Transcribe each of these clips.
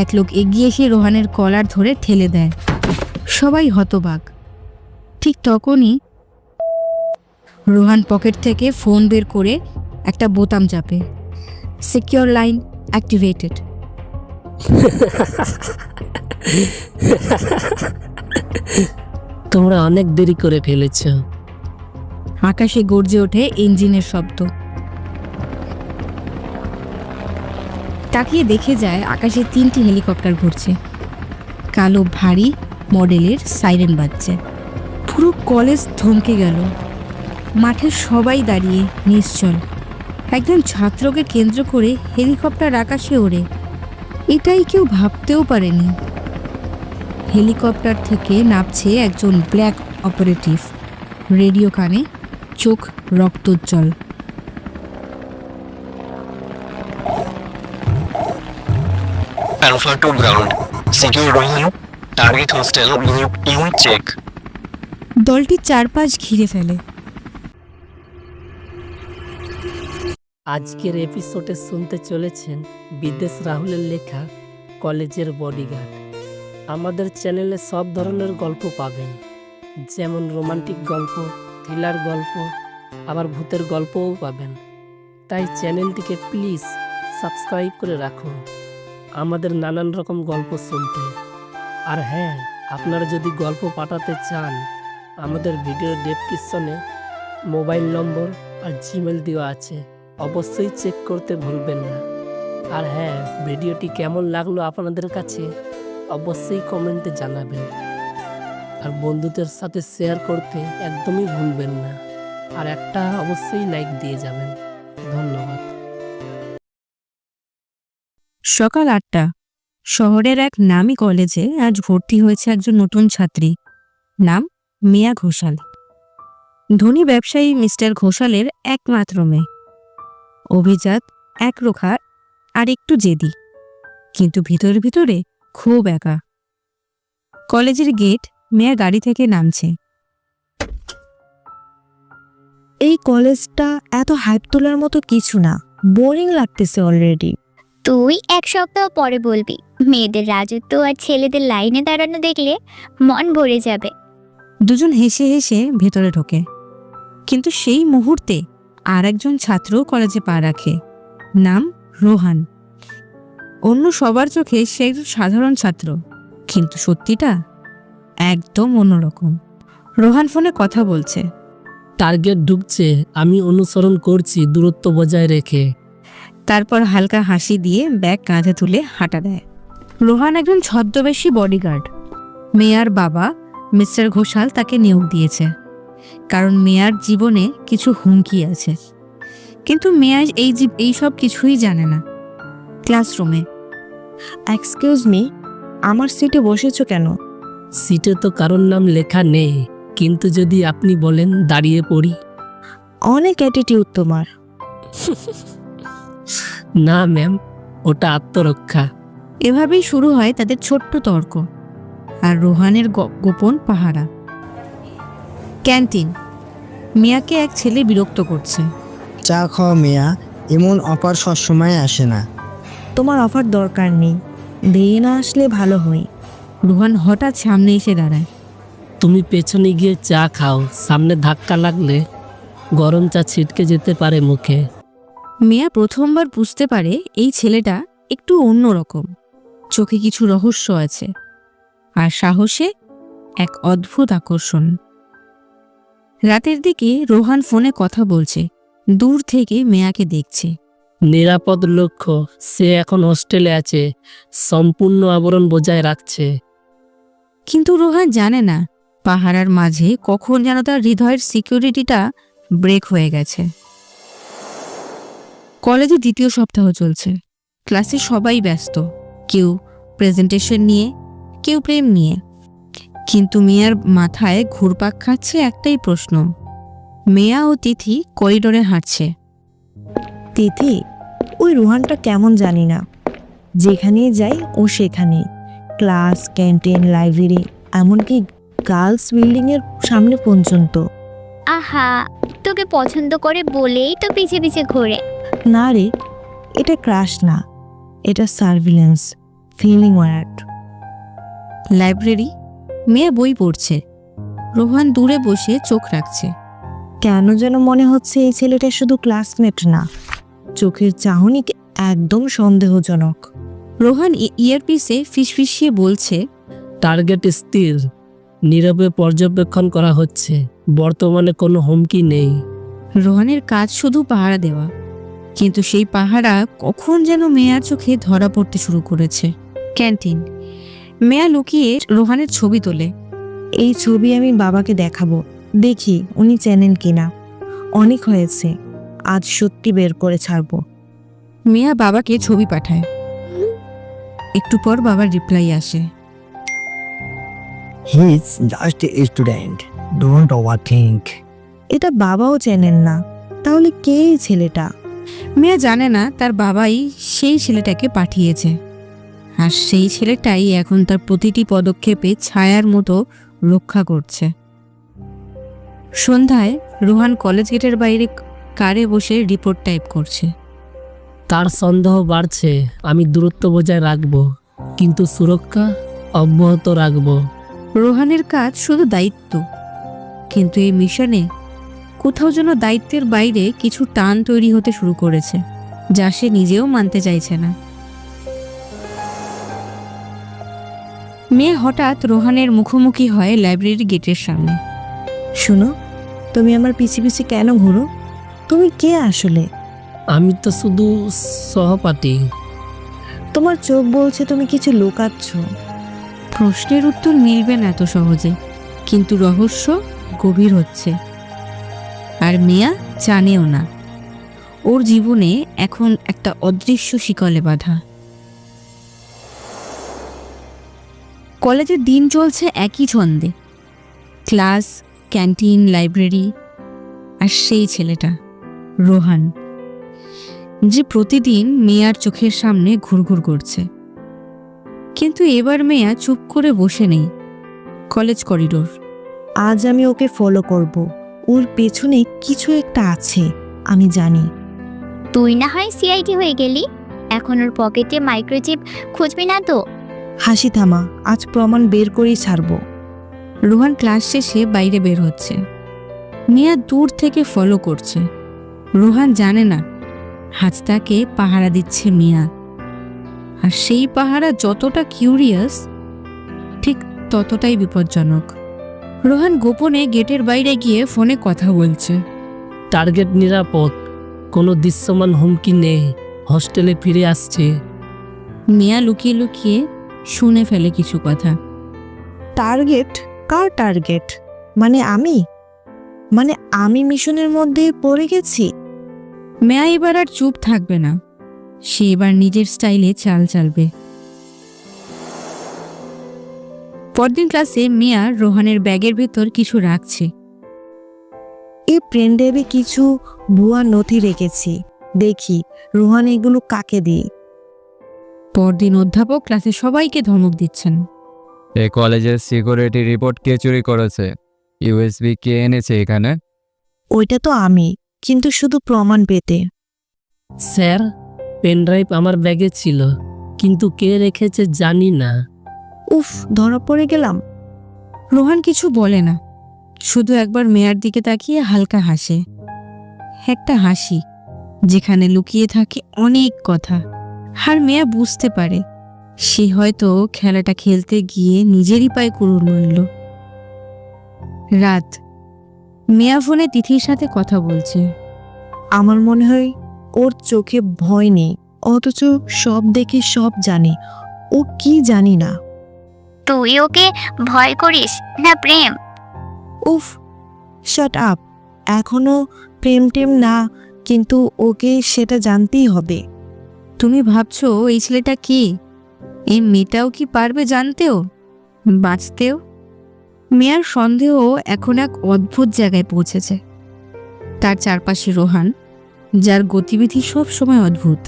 এক লোক এগিয়ে এসে রোহানের কলার ধরে ঠেলে দেয়। সবাই হতবাক। ঠিক তখনই রোহান পকেট থেকে ফোন বের করে একটা বোতাম চাপে। Secure line activated. তোমরা অনেক দেরি করে ফেলেছ। আকাশে গর্জে ওঠে ইঞ্জিনের শব্দ। তাকিয়ে দেখে যায় আকাশে 3টি হেলিকপ্টার ঘুরছে। কালো ভারী মডেলের সাইরেন বাজছে। পুরো কলেজ থমকে গেল। মাঠে সবাই দাঁড়িয়ে নিশ্চল। একজন ছাত্রকে কেন্দ্র করে হেলিকপ্টার আকাশে ওড়ে, এটাই কেউ ভাবতেও পারেনি। হেলিকপ্টার থেকে নামছে একজন ব্ল্যাক অপারেটিভ। রেডিও কানে, চোখ রক্তোজ্জ্বল। Alpha to ground. Secure Rohan. Target hostile group U check. দলটি চারপাশ ঘিরে ফেলে। আজকের এপিসোডে শুনতে চলেছেন বিদেশ রাহুলের লেখা কলেজের বডিগার্ড। আমাদের চ্যানেলে সব ধরনের গল্প পাবেন, যেমন রোমান্টিক গল্প, থ্রিলার গল্প, আবার ভূতের গল্পও পাবেন। তাই চ্যানেলটিকে প্লিজ সাবস্ক্রাইব করে রাখুন আমাদের নানান রকম গল্প শুনতে। আর হ্যাঁ, আপনারা যদি গল্প পাঠাতে চান, আমাদের ভিডিও ডেসক্রিপশনে মোবাইল নম্বর আর জিমেল দেওয়া আছে, অবশ্যই চেক করতে ভুলবেন না। আর হ্যাঁ, ভিডিওটি কেমন লাগলো আপনাদের কাছে অবশ্যই কমেন্টে জানাবেন। আর বন্ধুদের সাথে শেয়ার করতে একদমই ভুলবেন না। আর একটা অবশ্যই লাইক দিয়ে যাবেন। ধন্যবাদ। সকাল 8টা। শহরের এক নামী কলেজে আজ ভর্তি হয়েছে একজন নতুন ছাত্রী। নাম মিয়া ঘোষাল। ধনী ব্যবসায়ী মিস্টার ঘোষালের একমাত্র মেয়ে। অভিজাত, একরোখা আর একটু জেদি, কিন্তু ভিতরে ভিতরে খুব একা। কলেজের গেট। মেয়া গাড়ি থেকে নামছে। এই কলেজটা এত হাইপ তোলার মতো কিছু না, বোরিং লাগতেছে অলরেডি। তুই 1 সপ্তাহ পরে বলবি। মেয়েদের রাজত্ব আর ছেলেদের লাইনে দাঁড়ানো দেখলে মন ভরে যাবে। দুজন হেসে হেসে ভেতরে ঢোকে, কিন্তু সেই মুহূর্তে আর একজন ছাত্র কলেজে পা রাখে। নাম রোহান। অন্য সবার চোখে সে একজন সাধারণ ছাত্র, কিন্তু সত্যিটা একদম অন্যরকম। রোহান ফোনে কথা বলছে। টার্গেট ঢুকছে, আমি অনুসরণ করছি দূরত্ব বজায় রেখে। তারপর হালকা হাসি দিয়ে ব্যাগ কাঁধে তুলে হাঁটা দেয়। রোহান একজন ছদ্মবেশী বডিগার্ড। মেয়ার বাবা মিস্টার ঘোষাল তাকে নিয়োগ দিয়েছে, কারণ মেয়ার জীবনে কিছু হুমকি আছে। কিন্তু মেয়া এই সব কিছুই জানে না। ক্লাসরুমে। এক্সকিউজ মি, আমার সিটে বসেছো কেন? সিটে তো কারোর নাম লেখা নেই, কিন্তু যদি আপনি বলেন দাঁড়িয়ে পড়ি। অনেক অ্যাটিটিউড তোমার। না ম্যাম, ওটা আত্মরক্ষা। এভাবেই শুরু হয় তাদের ছোট্ট তর্ক আর রোহানের গোপন পাহারা। ক্যান্টিন। মিয়াকে এক ছেলে বিরক্ত করছে। চা খাও মিয়া, এমন অফার সবসময় আসে না। তোমার অফার দরকার নেই, দিয়ে না আসলে ভালো হয়। রোহান হঠাৎ সামনে এসে দাঁড়ায়। তুমি পেছনে গিয়ে চা খাও, সামনে ধাক্কা লাগলে গরম চা ছিটকে যেতে পারে মুখে। মিয়া প্রথমবার বুঝতে পারে এই ছেলেটা একটু অন্যরকম। চোখে কিছু রহস্য আছে, আর সাহসে এক অদ্ভুত আকর্ষণ। রাতের দিকে রোহান ফোনে কথা বলছে, দূর থেকে মেয়াকে দেখছে। নিরাপদ লক্ষ্য, সে এখন হোস্টেলে আছে, সম্পূর্ণ আবরণ বজায় রাখছে। কিন্তু রোহান জানে না পাহারার মাঝে কখন যেন তার হৃদয়ের সিকিউরিটিটা ব্রেক হয়ে গেছে। কলেজে 2য় সপ্তাহ চলছে। ক্লাসে সবাই ব্যস্ত, কেউ প্রেজেন্টেশন নিয়ে, কেউ প্রেম নিয়ে। কিন্তু মেয়ার মাথায় ঘুরপাক খাচ্ছে একটাই প্রশ্ন। মেয়া ও তিথি করিডোরে হাঁটছে। তিথি, ওই রোহানটা কেমন জানি না, যেখানেই যাই ও সেখানেই। ক্লাস, ক্যান্টিন, লাইব্রেরি, এমনকি গার্লস বিল্ডিংয়ের সামনে পর্যন্ত। আহা, তোকে পছন্দ করে বলেই তো পিছে পিছে ঘোরে। না রে, এটা ক্রাশ না, এটা সার্ভিলেন্স। Feeling word. লাইব্রেরি, মেয়া বই পড়ছে। রোহান দূরে বসে চোখ রাখছে। কেন যেন মনে হচ্ছে এই ছেলেটা শুধু ক্লাসমেট না, চোখের চাহনি একদম সন্দেহজনক। রোহান ইয়ারপিসে ফিসফিসিয়ে বলছে, টার্গেট স্থির, নীরবে পর্যবেক্ষণ করা হচ্ছে, বর্তমানে কোনো হুমকি নেই। রোহানের কাজ শুধু পাহারা দেওয়া, কিন্তু সেই পাহারা কখন যেন মেয়ার চোখে ধরা পড়তে শুরু করেছে। ক্যান্টিন, মেয়া লুকিয়ে রোহানের ছবি তোলে। এই ছবি আমি বাবাকে দেখাবো, দেখি উনি চেনেন কিনা। অনেক হয়েছে, আজ সত্যি বের করে ছাড়বো। মেয়া বাবাকে ছবি পাঠায়। একটু পর বাবার রিপ্লাই আসে। He is just a student, don't overthink. এটা বাবাও চেনেন না, তাহলে কে এই ছেলেটা? মেয়া জানে না তার বাবাই সেই ছেলেটাকে পাঠিয়েছে, আর সেই ছেলেটাই এখন তার প্রতিটি পদক্ষেপে ছায়ার মতো রক্ষা করছে। সন্ধ্যায় রোহান কলেজ গেটের বাইরে কারে বসে রিপোর্ট টাইপ করছে। তার সন্দেহ বাড়ছে, আমি দূরত্ব বজায় রাখবো, কিন্তু সুরক্ষা অব্যাহত রাখবো। রোহানের কাজ শুধু দায়িত্ব, কিন্তু এই মিশনে কোথাও যেন দায়িত্বের বাইরে কিছু টান তৈরি হতে শুরু করেছে, যা সে নিজেও মানতে চাইছে না। মেয়ে হঠাৎ রোহানের মুখোমুখি হয় লাইব্রেরির গেটের সামনে। শুনো, তুমি আমার পিছে পিছে কেন ঘুরো? তুমি কে আসলে? আমি তো শুধু সহপাঠী। তোমার চোখ বলছে তুমি কিছু লুকাচ্ছ। প্রশ্নের উত্তর মিলবে না এত সহজে, কিন্তু রহস্য গভীর হচ্ছে। আর মেয়া জানেও না, ওর জীবনে এখন একটা অদৃশ্য শিকলে বাঁধা। কলেজের দিন চলছে একই ছন্দে, ক্লাস, ক্যান্টিন, লাইব্রেরি। আর সেই ছেলেটা রোহান, যে প্রতিদিন মেয়ার চোখের সামনে ঘুরঘুর করছে। কিন্তু এবার মেয়া চুপ করে বসে নেই। College corridor. আজ আমি ওকে ফলো করব। ওর পেছনে কিছু একটা আছে, আমি জানি। তুই না হয় সিআইডি হয়ে গেলি, এখন ওর পকেটে মাইক্রোচিপ খুঁজবি না তো? হাসি থামা, আজ প্রমাণ বের করেই ছাড়বো। রোহান ক্লাস শেষে বাইরে বের হচ্ছে। মিয়া দূর থেকে ফলো করছে। রোহান জানে না আজ তাকে পাহারা দিচ্ছে মিয়া, আর সেই পাহারা যতটা কিউরিয়াস, ঠিক ততটাই বিপজ্জনক। রোহান গোপনে গেটের বাইরে গিয়ে ফোনে কথা বলছে। টার্গেট নিরাপদ, কোনো দৃশ্যমান হুমকি নেই, হস্টেলে ফিরে আসছে। মিয়া লুকিয়ে লুকিয়ে শুনে ফেলে কিছু কথা। টার্গেট? কার টার্গেট? মানে আমি মিশনের মধ্যে পড়ে গেছি? মেয়া এবার আর চুপ থাকবে না, সে এবার নিজের স্টাইলে চাল চালবে। পরদিন ক্লাসে মিয়া রোহানের ব্যাগের ভেতর কিছু রাখছে। এই প্রেন্ডেবে কিছু ভুয়া নথি রেখেছি, দেখি রোহান এগুলো কাকে দিয়ে। পরদিন অধ্যাপক ক্লাসে সবাইকে ধমক দিচ্ছেন। এই কলেজের সিকিউরিটি রিপোর্ট কে চুরি করেছে? ইউএসবি কে এনেছে এখানে? ওইটা তো আমি, কিন্তু শুধু প্রমাণ পেতে। স্যার, পেনড্রাইভ আমার ব্যাগে ছিল, কিন্তু কে রেখেছে জানি না। উফ, ধরা পড়ে গেলাম। রোহান কিছু বলে না, শুধু একবার মেয়ার দিকে তাকিয়ে হালকা হাসে। একটা হাসি যেখানে লুকিয়ে থাকে অনেক কথা। আর মেয়া বুঝতে পারে সে হয়তো খেলাটা খেলতে গিয়ে নিজেরই পায়ে কুড়ুল মারল। রাত, মেয়া ফোনে তিথির সাথে কথা বলছে। আমার মনে হয় ওর চোখে ভয় নেই, অথচ সব দেখে সব জানে। ও কি জানি না। তুই ওকে ভয় করিস না প্রেম? উফ, শাট আপ। এখনো প্রেম টেম না, কিন্তু ওকে সেটা জানতেই হবে। তুমি ভাবছো এই ছেলেটা কি? এই মেয়েটাও কি পারবে জানতেও, বাঁচতেও? মেয়ার সন্দেহ এখন এক অদ্ভুত জায়গায় পৌঁছেছে। তার চারপাশে রোহান, যার গতিবিধি সব সময় অদ্ভুত,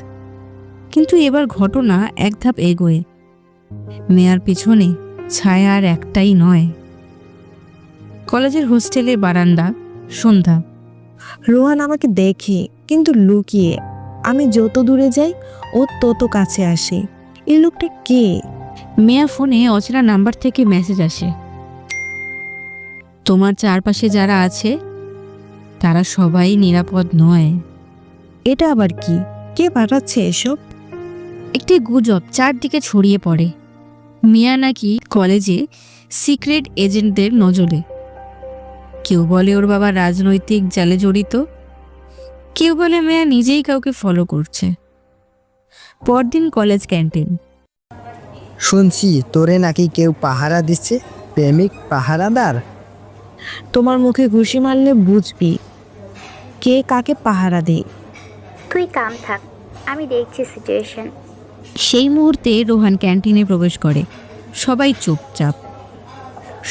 কিন্তু এবার ঘটনা এক ধাপ এগোয়। মেয়ার পিছনে ছায়া আর একটাই নয়। কলেজের হোস্টেলের বারান্দা, সন্ধ্যা। রোহান আমাকে দেখে, কিন্তু লুকিয়ে। আমি যত দূরে যাই ও তত কাছে আসে। এই লোকটা কে? মেয়া ফোনে অচেনা নাম্বার থেকে মেসেজ আসে, তোমার চারপাশে যারা আছে তারা সবাই নিরাপদ নয়। এটা আবার কি? কে পাঠাচ্ছে এসব? একটি গুজব চারদিকে ছড়িয়ে পড়ে, মিয়া নাকি কলেজে সিক্রেট এজেন্টদের নজরে। কেউ বলে ওর বাবা রাজনৈতিক জালে জড়িত, কেউ বলে মেয়া নিজেই কাউকে ফলো করছে। পরদিন কলেজ ক্যান্টিন। শুনছি তোরে নাকি কেউ পাহারা দিচ্ছে, প্রেমিক পাহারাদার। তোমার মুখে ঘুষি মারলে বুঝবি কে কাকে পাহারা দেয়। তুই কাম থাক, আমি দেখছি সিচুয়েশন। সেই মুহূর্তে রোহান ক্যান্টিনে প্রবেশ করে। সবাই চুপচাপ,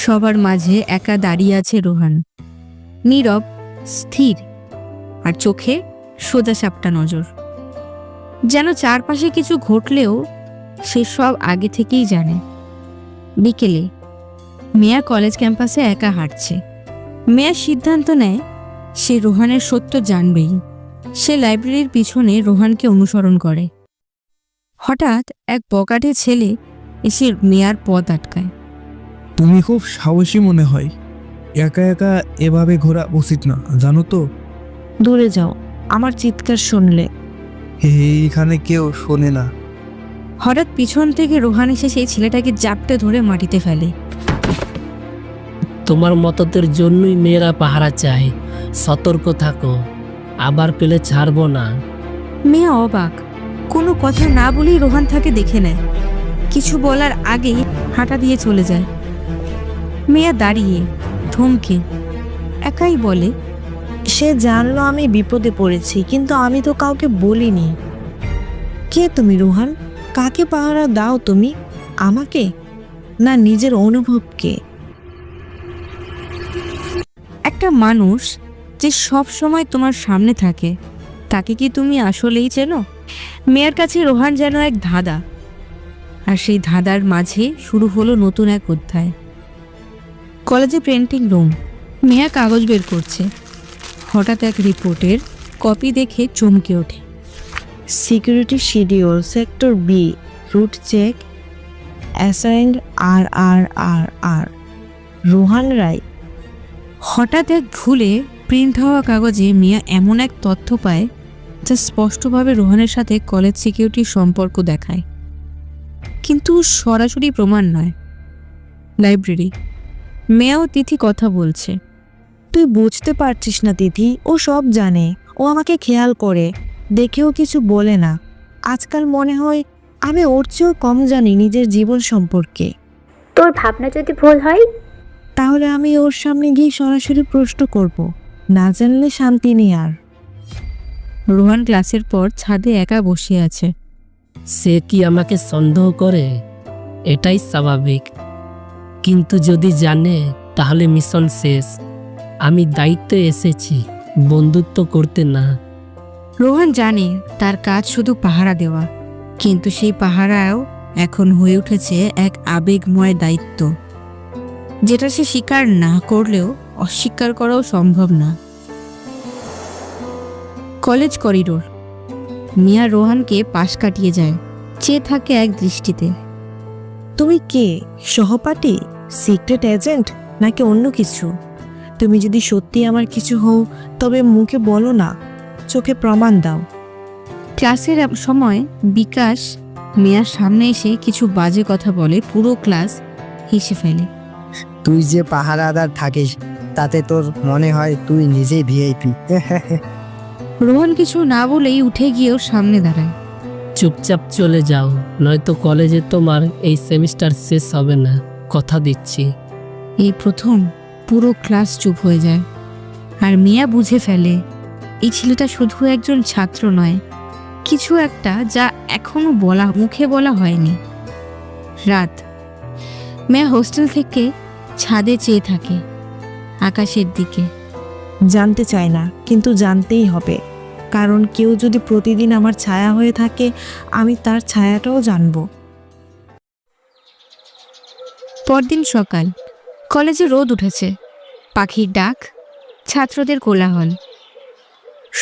সবার মাঝে একা দাঁড়িয়ে আছে রোহান, নীরব, স্থির, আর চোখে সোজা সাপটা নজর। যেন চারপাশে কিছু ঘটলেও সে সব আগে থেকেই জানে। বিকেলে মেয়া কলেজ ক্যাম্পাসে একা হাঁটছে। মেয়া সিদ্ধান্ত নেয় সে রোহানের সত্য জানবেই। সে লাইব্রেরির পিছনে রোহানকে অনুসরণ করে। হঠাৎ এক বকাটে ছেলে এসে মেয়ার পথ আটকায়। তুমি খুব সাহসী মনে হয়, একা একা এভাবে ঘোরা উচিত না জানো তো। দূরে যাও, আমার চিৎকার শুনলে। এইখানে কেউ শোনে না। হঠাৎ পিছন থেকে রোহান এসে সেই ছেলেটাকে জাপটে ধরে মাটিতে ফেলে। তোমার মতদের জন্যই মেয়েরা পাহারা চায়, সতর্ক থাকো, আবার পেলে ছাড়বো না। মেয়া অবাক, কোনো কথা না বলেই রোহান তাকে দেখে নেয়। কিছু বলার আগেই হাঁটা দিয়ে চলে যায়। মেয়া দাঁড়িয়ে থমকে একাই বলে, সে জানলো আমি বিপদে পড়েছি, কিন্তু আমি তো কাউকে বলিনি। কে তুমি রোহান? কাকে পাহারা দাও তুমি? আমাকে না নিজের অনুভবকে? একটা মানুষ যে সব সময় তোমার সামনে থাকে, তাকে কি তুমি আসলেই চেনো? মেয়ের কাছে রোহান যেন এক ধাঁধা, আর সেই ধাঁধার মাঝে শুরু হলো নতুন এক অধ্যায়। কলেজে প্রিন্টিং রুম। মেয়া কাগজ বের করছে। হঠাৎ এক রিপোর্টের কপি দেখে চমকে ওঠে। Security schedule, sector B, route check, assigned আর রোহান রায়। হঠাৎ এক ভুলে প্রিন্ট হওয়া কাগজে মিয়া এমন এক তথ্য পায় যা স্পষ্টভাবে রোহানের সাথে কলেজ সিকিউরিটির সম্পর্ক দেখায়, কিন্তু সরাসরি প্রমাণ নয়। লাইব্রেরি। মেয়া ও তিথি কথা বলছে। তুই বুঝতে পারছিস না তিথি, ও সব জানে। ও আমাকে খেয়াল করে, দেখেও কিছু বলে না। আজকাল মনে হয় আমি ওর চেয়েও কম জানি নিজের জীবন সম্পর্কে। তোর ভাবনা যদি ভুল হয়, তাহলে আমি ওর সামনে গিয়ে সরাসরি প্রশ্ন করব। না জানলে শান্তি নেই আর। রোহান ক্লাসের পর ছাদে একা বসে আছে। সে কি আমাকে সন্দেহ করে? এটাই স্বাভাবিক, কিন্তু যদি জানে তাহলে মিশন শেষ। আমি দায়িত্বে এসেছি, বন্ধুত্ব করতে না। রোহান জানে তার কাজ শুধু পাহারা দেওয়া, কিন্তু সেই পাহারাও এখন হয়ে উঠেছে এক আবেগময় দায়িত্ব, যেটা সে স্বীকার না করলেও অস্বীকার করাও সম্ভব না। College corridor. মিয়া রোহানকে পাশ কাটিয়ে যায়, চেয়ে থাকে এক দৃষ্টিতে। তুমি কে? সহপাঠী, সিক্রেট এজেন্ট, নাকি অন্য কিছু? তুমি যদি সত্যি আমার কিছু হও তবে মুখে বলো না, চোখে প্রমাণ দাও। ক্লাসের সময় বিকাশ মেয়ার সামনে এসে কিছু বাজে কথা বলে, পুরো ক্লাস হেসে ফেলে। তুই যে পাহারাদার থাকিস তাতে তোর মনে হয় তুই নিজেই ভিআইপি। রোহন কিছু না বলেই উঠে গিয়ে ওর সামনে দাঁড়ায়। চুপচাপ চলে যাও, নয়তো কলেজে তোমার এই সেমিস্টার শেষ হবে না, কথা দিচ্ছি। এই প্রথম পুরো ক্লাস চুপ হয়ে যায়, আর মিয়া বুঝে ফেলে এই ছেলেটা শুধু একজন ছাত্র নয়, কিছু একটা যা এখনো মুখে বলা হয়নি। রাত। মেয়া হোস্টেল থেকে ছাদে চেয়ে থাকে আকাশের দিকে। জানতে চাই না, কিন্তু জানতেই হবে, কারণ কেউ যদি প্রতিদিন আমার ছায়া হয়ে থাকে, আমি তার ছায়াটাও জানব। পরদিন সকাল। কলেজে রোদ উঠেছে, পাখির ডাক, ছাত্রদের কোলাহল,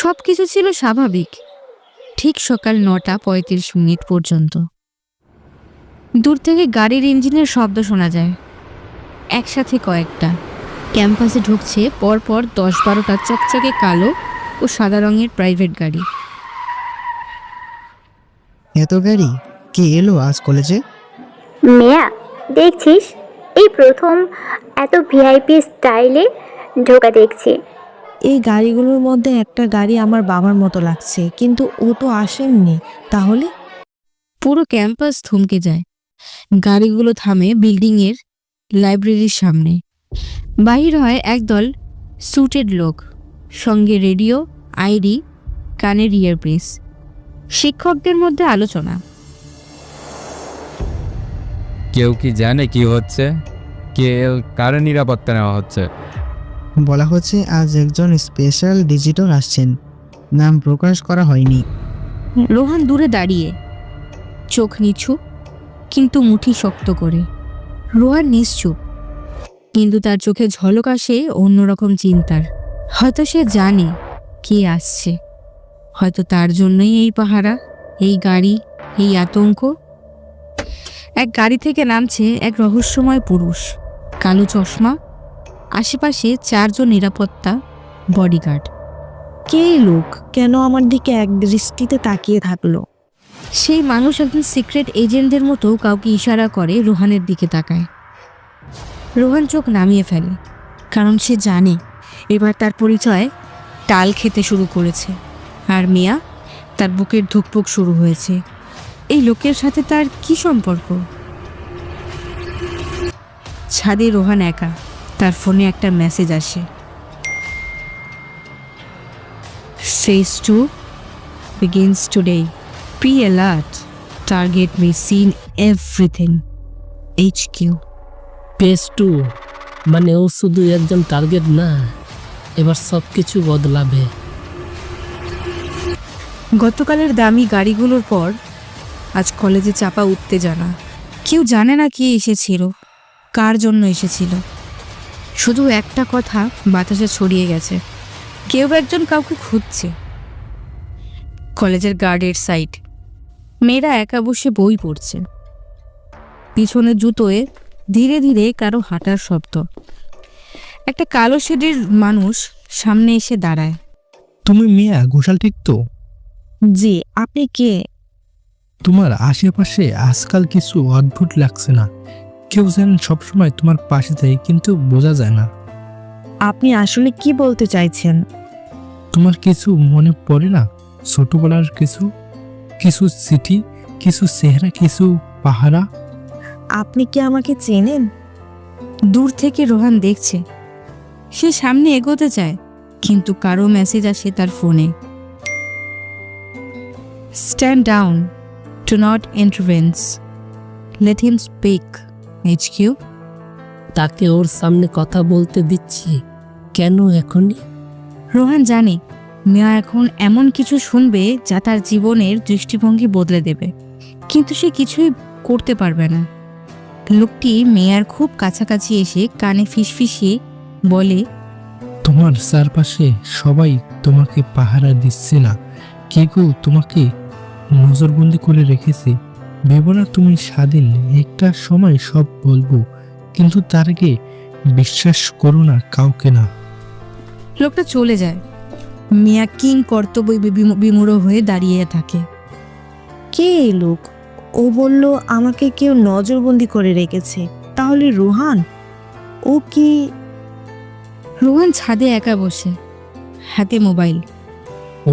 সব কিছু ছিল স্বাভাবিক, ঠিক সকাল ৯:৩৫ পর্যন্ত। দূর থেকে গাড়ির ইঞ্জিনের শব্দ শোনা যায়, একসাথে কয়েকটা। ক্যাম্পাসে ঢুকছে পরপর 10-12টা চকচকে কালো ও সাদা রঙের প্রাইভেট গাড়ি। এত গাড়ি কে এলো আজ কলেজে? মেয়া, দেখছিস এই প্রথম এত ভিআইপি স্টাইলে ঢোকা দেখছি। এই গাড়িগুলোর মধ্যে একটা গাড়ি আমার বাবার মতো লাগছে, কিন্তু ও তো আসেননি। তাহলে পুরো ক্যাম্পাস থমকে যায়। গাড়িগুলো থামে বিল্ডিংয়ের লাইব্রেরির সামনে। বাহির হয় একদল স্যুটেড লোক, সঙ্গে রেডিও, আইডি, কানের ইয়ারপিস। শিক্ষকদের মধ্যে আলোচনা। কেউ কি জানে কি হচ্ছে? কার নিরাপত্তা নেওয়া হচ্ছে? বলা হচ্ছে আজ একজন স্পেশাল ভিজিটর আসছেন, নাম প্রকাশ করা হয়নি। রোহান দূরে দাঁড়িয়ে, চোখ নিচু কিন্তু মুঠি শক্ত করে। রোহান নিশ্চুপ, কিন্তু তার চোখে ঝলক আসে অন্যরকম চিন্তার। হয়তো সে জানে কে আসছে, হয়তো তার জন্যই এই পাহারা, এই গাড়ি, এই আতঙ্ক। এক গাড়ি থেকে নামছে এক রহস্যময় পুরুষ, কালো চশমা, আশেপাশে 4 জন নিরাপত্তা বডিগার্ড। কে এই লোক? কেন আমার দিকে এক দৃষ্টিতে তাকিয়ে থাকলো? সেই মানুষ একজন সিক্রেট এজেন্টদের মতো কাউকে ইশারা করে রোহানের দিকে তাকায়। রোহান চোখ নামিয়ে ফেলে, কারণ সে জানে এবার তার পরিচয় টাল খেতে শুরু করেছে। আর মিয়া, তার বুকের ধুকপুক শুরু হয়েছে। এই লোকের সাথে তার কি সম্পর্ক? ছাদে রোহান একা, তার ফোনে একটা মেসেজ আসে। Phase 2 begins today. Pre-alert. Target may seen everything. HQ. Page 2 মানে ও শুধু একজন টার্গেট না, এবার সব কিছু বদলাবে। গতকালের দামি গাড়িগুলোর পর আজ কলেজে চাপা উত্তেজনা। কেউ জানে না কে এসেছিল, কার জন্য এসেছিল। শুধু একটা কথা বাতাসে ছড়িয়ে গেছে, কেউ একজন কাউকে খুঁজছে। কলেজের গার্ডের সাইড, মেয়েরা একা বসে বই পড়ছে। পিছনের জুতোয় ধীরে ধীরে কারো হাঁটার শব্দ। একটা কালো শেডের মানুষ সামনে এসে দাঁড়ায়। তুমি মিয়া ঘোষাল, ঠিক তো? জি, আপনি কে? তোমার আশেপাশে আজকাল কিছু অদ্ভুত লাগছে না? কেউ যেন সবসময় তোমার পাশে থাকে, কিন্তু বোঝা যায় না। আপনি আসলে কি বলতে চাইছেন? তোমার কিছু মনে পড়ে না? ছোটবেলার কিছু কিছু চিঠি, কিছু চেহারা, কিছু পাহারা। আপনি কি আমাকে চেনেন? দূর থেকে রোহান দেখছে। সে সামনে এগোতে চায়, কিন্তু কারো মেসেজ আসে তার ফোনে। Stand down, to not intervenes, let him speak. HQ। তাকে ওর সামনে কথা বলতে দিচ্ছি কেন এখনই? রোহান জানে মিয়া এখন এমন কিছু শুনবে যা তার জীবনের দৃষ্টিভঙ্গি বদলে দেবে, কিন্তু সে কিছুই করতে পারবে না। লোকটি মেয়ার খুব কাছাকাছি এসে কানে ফিসফিসিয়ে বলে, তোমার চারপাশে সবাই তোমাকে পাহারা দিচ্ছে না, কেউ তোমাকে নজরবন্দি করে রেখেছে। ভেবো না তুমি স্বাধীন, একটা সময় সব বলবো, কিন্তু তার আগে বিশ্বাস করো না কাউকে না। লোকটা চলে যায়। মিয়া কিং কর্তব্য বিমূঢ় হয়ে দাঁড়িয়ে থাকে। কে এই লোক? ও বলল আমাকে কেউ নজরবন্দি করে রেখেছে। তাহলে রোহান? ও কি? রোহান ছাদে একা বসে, হাতে মোবাইল।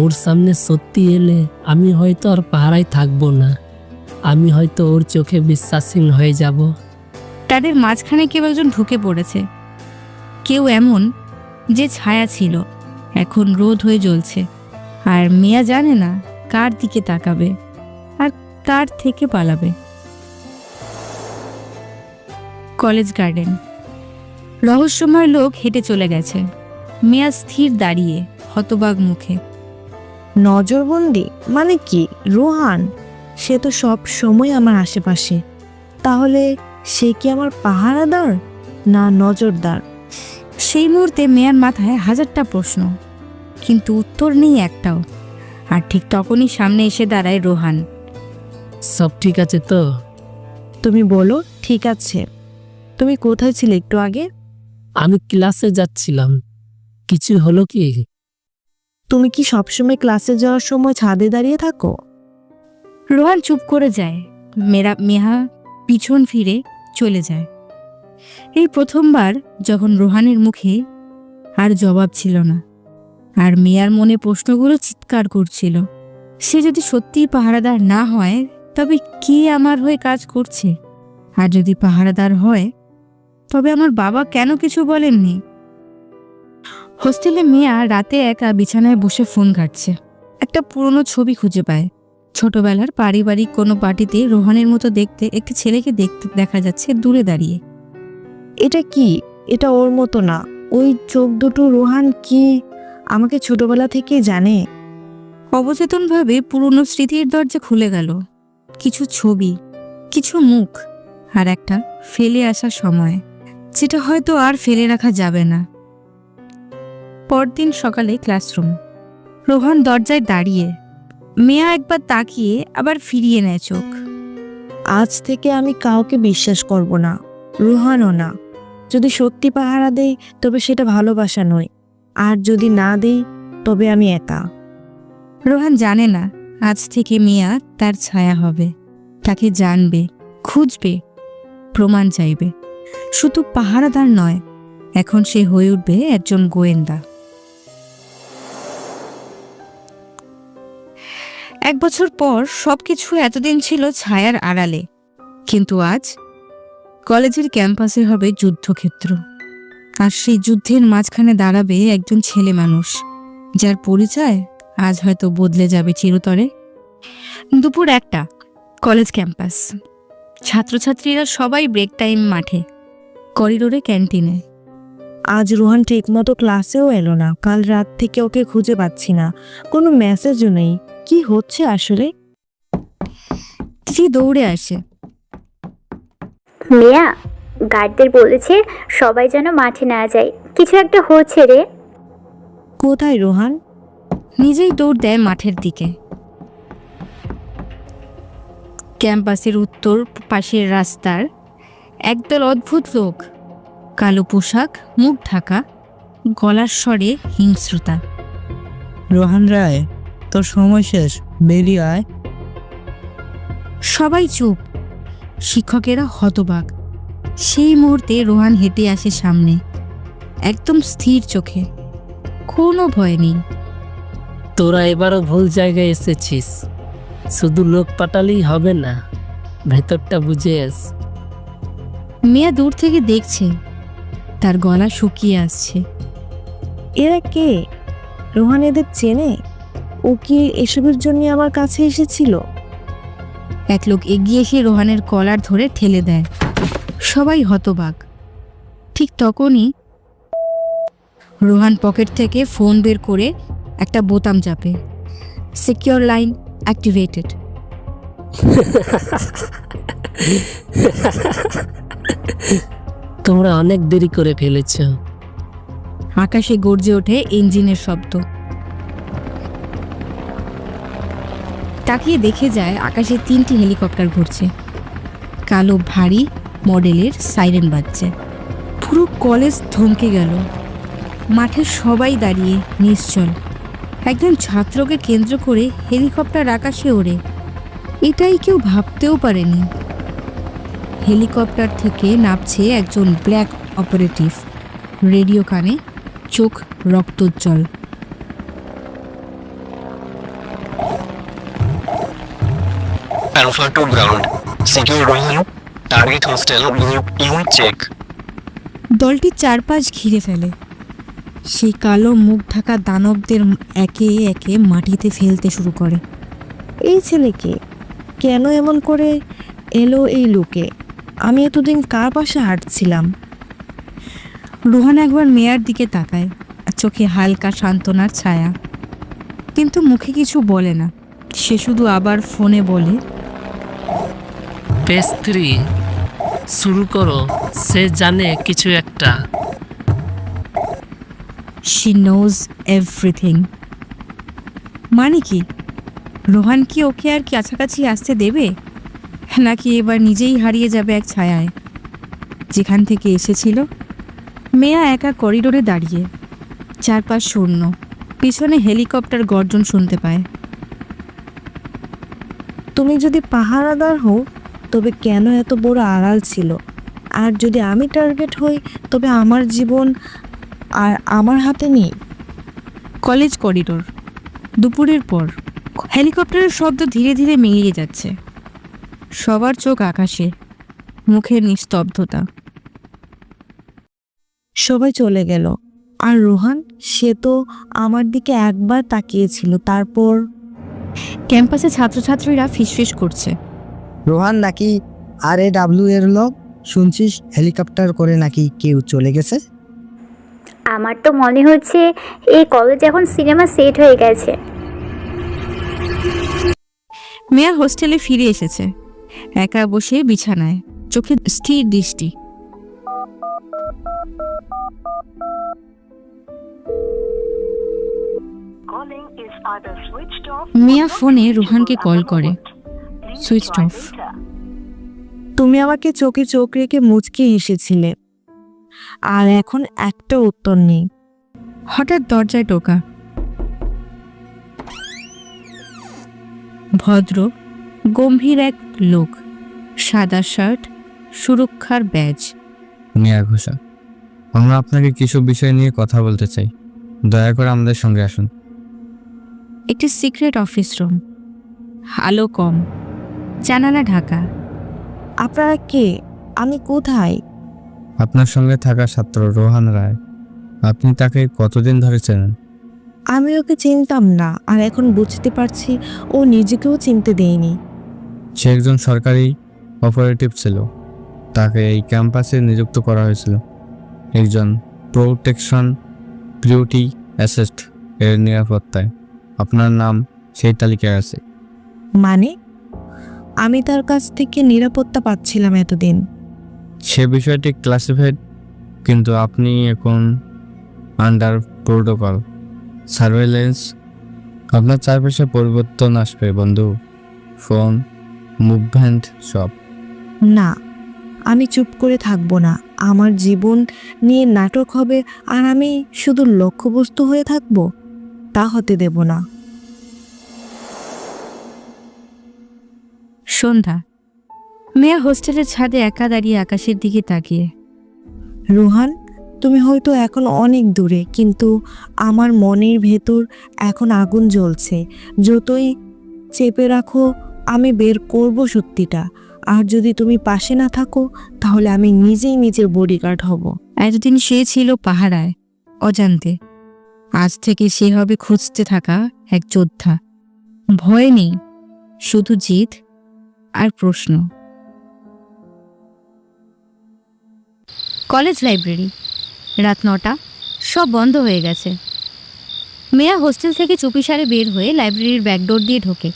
ওর সামনে সত্যি এলে আমি হয়তো আর পাহারায় থাকবো না, আমি হয়তো ওর চোখে বিশ্বাসহীন হয়ে যাব। তাদের মাঝখানে কেউ একজন ঢুকে পড়েছে। কেউ এমন যে ছায়া ছিল, এখন রোদ হয়ে জ্বলছে। আর মিয়া জানে না কার দিকে তাকাবে আর কার থেকে পালাবে। College garden. রহস্যময় লোক হেঁটে চলে গেছে। মিয়া স্থির দাঁড়িয়ে, হতবাক মুখে। নজরবন্দি মানে কি? রোহান সে তো সব সময় আমার আশেপাশে। তাহলে সে কি আমার পাহারাদার না নজরদার? সেই মুহূর্তে মেয়ার মাথায় হাজারটা প্রশ্ন, কিন্তু উত্তর নেই একটাও। আর ঠিক তখনই সামনে এসে দাঁড়ায় রোহান। সব ঠিক আছে তো? তুমি বলো, ঠিক আছে। তুমি কোথায় ছিলে একটু আগে? আমি ক্লাসে যাচ্ছিলাম। কিছু হলো কি? তুমি কি সবসময় ক্লাসে যাওয়ার সময় ছাদে দাঁড়িয়ে থাকো? রোহান চুপ করে যায়। মেহা পিছন ফিরে চলে যায়। এই প্রথমবার যখন রোহানের মুখে আর জবাব ছিল না, আর মেয়ার মনে প্রশ্নগুলো চিৎকার করছিল। সে যদি সত্যিই পাহারাদার না হয়, তবে কে আমার হয়ে কাজ করছে? আর যদি পাহারাদার হয়, তবে আমার বাবা কেন কিছু বলেননি? হোস্টেলে মেয়া রাতে একা বিছানায় বসে ফোন ঘাঁটছে। একটা পুরনো ছবি খুঁজে পায়। ছোটবেলার পারিবারিক কোনো পার্টিতে রোহানের মতো দেখতে একটি ছেলেকে দেখা যাচ্ছে দূরে দাঁড়িয়ে। এটা কি? এটা ওর মতো না। ওই চোখ দুটো রোহান কি আমাকে ছোটবেলা থেকে জানে? অবচেতনভাবে পুরনো স্মৃতির দরজা খুলে গেল। কিছু ছবি, কিছু মুখ, আর একটা ফেলে আসা সময়, যেটা হয়তো আর ফেলে রাখা যাবে না। পরদিন সকালে ক্লাসরুম। রোহান দরজায় দাঁড়িয়ে। মেয়া একবার তাকিয়ে আবার ফিরিয়ে নেয় চোখ। আজ থেকে আমি কাউকে বিশ্বাস করব না, রোহানও না। যদি সত্যি পাহারা দেই তবে সেটা ভালোবাসা নয়, আর যদি না দেই তবে আমি একা। রোহান জানে না আজ থেকে মেয়া তার ছায়া হবে। তাকে জানবে, খুঁজবে, প্রমাণ চাইবে। শুধু পাহারাদার নয়, এখন সে হয়ে উঠবে একজন গোয়েন্দা। 1 বছর পর সবকিছু এতদিন ছিল ছায়ার আড়ালে, কিন্তু আজ কলেজের ক্যাম্পাসে হবে যুদ্ধক্ষেত্র। আর সেই যুদ্ধের মাঝখানে দাঁড়াবে একজন ছেলে মানুষ, যার পরিচয় আজ হয়তো বদলে যাবে চিরতরে। দুপুর 1টা, কলেজ ক্যাম্পাস। ছাত্রছাত্রীরা সবাই ব্রেক টাইম মাঠে, করিডোরে, ক্যান্টিনে। আজ রোহান ঠিকমতো ক্লাসেও এলো না। কাল রাত থেকে ওকে খুঁজে পাচ্ছি না, কোনো মেসেজও নেই। কি হচ্ছে আসলে? তিথি দৌড়ে আসে। মিয়া, গার্ডদের বলেছে সবাই যেন মাঠে না যায়, কিছু একটা হচ্ছে রে। কোথায় রোহান? নিজেই দৌড় দেয় মাঠের দিকে। ক্যাম্পাসের উত্তর পাশের রাস্তার একদল অদ্ভুত লোক, কালো পোশাক, মুখ ঢাকা, গলার স্বরে হিংস্রতা। রোহান রায়, তোর সময় শেষ, বেরিয়ে আয়। সবাই চুপ। শিক্ষকেরা হতবাক। সেই মুহূর্তে রোহান হেঁটে আসে সামনে, একদম স্থির চোখে, কোনো ভয় নেই। তোরা এবারও ভুল জায়গায় এসেছিস। শুধু লোক পাঠালেই হবে না, ভেতরটা বুঝে আস। মেয়া দূর থেকে দেখছে, তার গলা শুকিয়ে আসছে। এরা কে? রোহান এদের চেনে? ও কি এসবের জন্য আমার কাছে এসেছিল? এক লোক এগিয়ে এসে রোহানের কলার ধরে ঠেলে দেয়। সবাই হতবাক। ঠিক তখনই রোহান পকেট থেকে ফোন বের করে একটা বোতাম চাপে। Secure line activated. তোমরা অনেক দেরি করে ফেলেছ। আকাশে গর্জে ওঠে ইঞ্জিনের শব্দ। তাকিয়ে দেখে যায় আকাশে 3টি হেলিকপ্টার ঘুরছে। কালো ভারী মডেলের সাইরেন বাজছে। পুরো কলেজ থমকে গেল। মাঠে সবাই দাঁড়িয়ে নিশ্চল। একজন ছাত্রকে কেন্দ্র করে হেলিকপ্টার আকাশে ওড়ে, এটাই কেউ ভাবতেও পারেনি। হেলিকপ্টার থেকে নামছে একজন ব্ল্যাক অপারেটিভ, রেডিও কানে, চোখ রক্তোজ্জ্বল। Alpha to ground. Secure Rohan. Target hostel group U check. দলটি চারপাশ ঘিরে ফেলে। সেই কালো মুখ ঢাকা দানবদের একে একে মাটিতে ফেলতে শুরু করে। এই ছেলেকে কেন এমন করে এলো এই লোকে? আমি এতদিন কার পাশে হাঁটছিলাম? রোহান একবার মেয়ার দিকে তাকায়, চোখে হালকা সান্ত্বনার ছায়া, কিন্তু মুখে কিছু বলে না। সে শুধু আবার ফোনে বলে, পেজ 3 শুরু করো। সে জানে কিছু একটা। She knows everything. মানে কি? রোহান কি ওকে আর কাছাকাছি আসতে দেবে? নাকি এবার নিজেই হারিয়ে যাবে এক ছায়ায়, যেখান থেকে এসেছিল? মেয়া একা করিডোরে দাঁড়িয়ে, চারপাশ শূন্য, পিছনে হেলিকপ্টার গর্জন শুনতে পায়। তুমি যদি পাহারাদার হও তবে কেন এত বড় আড়াল ছিল? আর যদি আমি টার্গেট হই তবে আমার জীবন আর আমার হাতে নেই। কলেজ করিডোর, দুপুরের পর। হেলিকপ্টারের শব্দ ধীরে ধীরে মিলিয়ে যাচ্ছে। সবার চোখ আকাশে, মুখের নিস্তব্ধতা। সবাই চলে গেল, আর রোহান, সে তো আমার দিকে একবার তাকিয়েছিল, তারপর ক্যাম্পাসে ছাত্রছাত্রীরা ফিসফিস করছে। রোহান নাকি RAW এর লোক? শুনছিস হেলিকপ্টার করে নাকি কেউ চলে গেছে? আমার তো মনে হচ্ছে এই কলেজ এখন সিনেমা সেট হয়ে গেছে। মেয়া হোস্টেলে ফিরে এসেছে, একা বসে বিছানায়, চোখে স্থির দৃষ্টি। মিয়া ফোনে রুহানকে কল করে, সুইচ অফ। তুমি আমাকে চোখে চোখ রেখে মুচকে হেসেছিলে, আর এখন একটা উত্তর নেই। হঠাৎ দরজায় টোকা। ভদ্র গম্ভীর এক লোক, সাদা শার্ট, সুরক্ষার ব্যাজ। মিয়া ঘোষাল, আমরা আপনাকে কিছু বিষয় নিয়ে কথা বলতে চাই, দয়া করে আমাদের সঙ্গে আসুন। একটি সিক্রেট অফিস রুম, আলো কম, জানালা ঢাকা। আপনারা কে? আমি কোথায়? আপনার সঙ্গে থাকা ছাত্র রোহান রায়। আপনি তাকে কতদিন ধরে চেনেন? আমি ওকে চিনতাম না, আর এখন বুঝতে পারছি ও নিজেকেও চিনতে দেয়নি। সে একজন সরকারি অপারেটিভ ছিল, তাকে এই ক্যাম্পাসে নিযুক্ত করা হয়েছিল একজন প্রোটেকশন বিউটি অ্যাসেস্ট এর নিরাপত্তায়। আপনার নাম সেই তালিকায় আছে। মানে আমি তার কাছ থেকে নিরাপত্তা পাচ্ছিলাম এতদিন। সে বিষয়টি ক্লাসিফাইড, কিন্তু আপনি এখন আন্ডার প্রোটোকল সার্ভেলেন্স। আপনার চারপাশে পরিবর্তন আসবে বন্ধু, ফোন, মুভমেন্ট সব। না, আমি চুপ করে থাকবো না। আমার জীবন নিয়ে নাটক হবে আর আমি শুধু লক্ষ্যবস্তু হয়ে থাকবো, তা হতে দেব না। সন্ধ্যা। মেয়া হোস্টেলের ছাদে একা দাঁড়িয়ে আকাশের দিকে তাকিয়ে। রোহান, তুমি হয়তো এখন অনেক দূরে, কিন্তু আমার মনের ভেতর এখন আগুন জ্বলছে। যতই চেপে রাখো, আমি বের করব সত্যিটা। আর যদি তুমি পাশে না থাকো, তাহলে আমি নিজেই নিজের বডিগার্ড হব। এতদিন সে ছিল পাহারায়, অজান্তে। আজ থেকে সে হবে খুঁজতে থাকা এক যোদ্ধা। ভয় নেই, শুধু জিদ আর প্রশ্ন। কলেজ লাইব্রেরি, রাত 9টা, সব বন্ধ হয়ে গেছে। মেয়া হোস্টেল থেকে চুপিসারে বের হয়ে লাইব্রেরির ব্যাকডোর দিয়ে ঢোকে।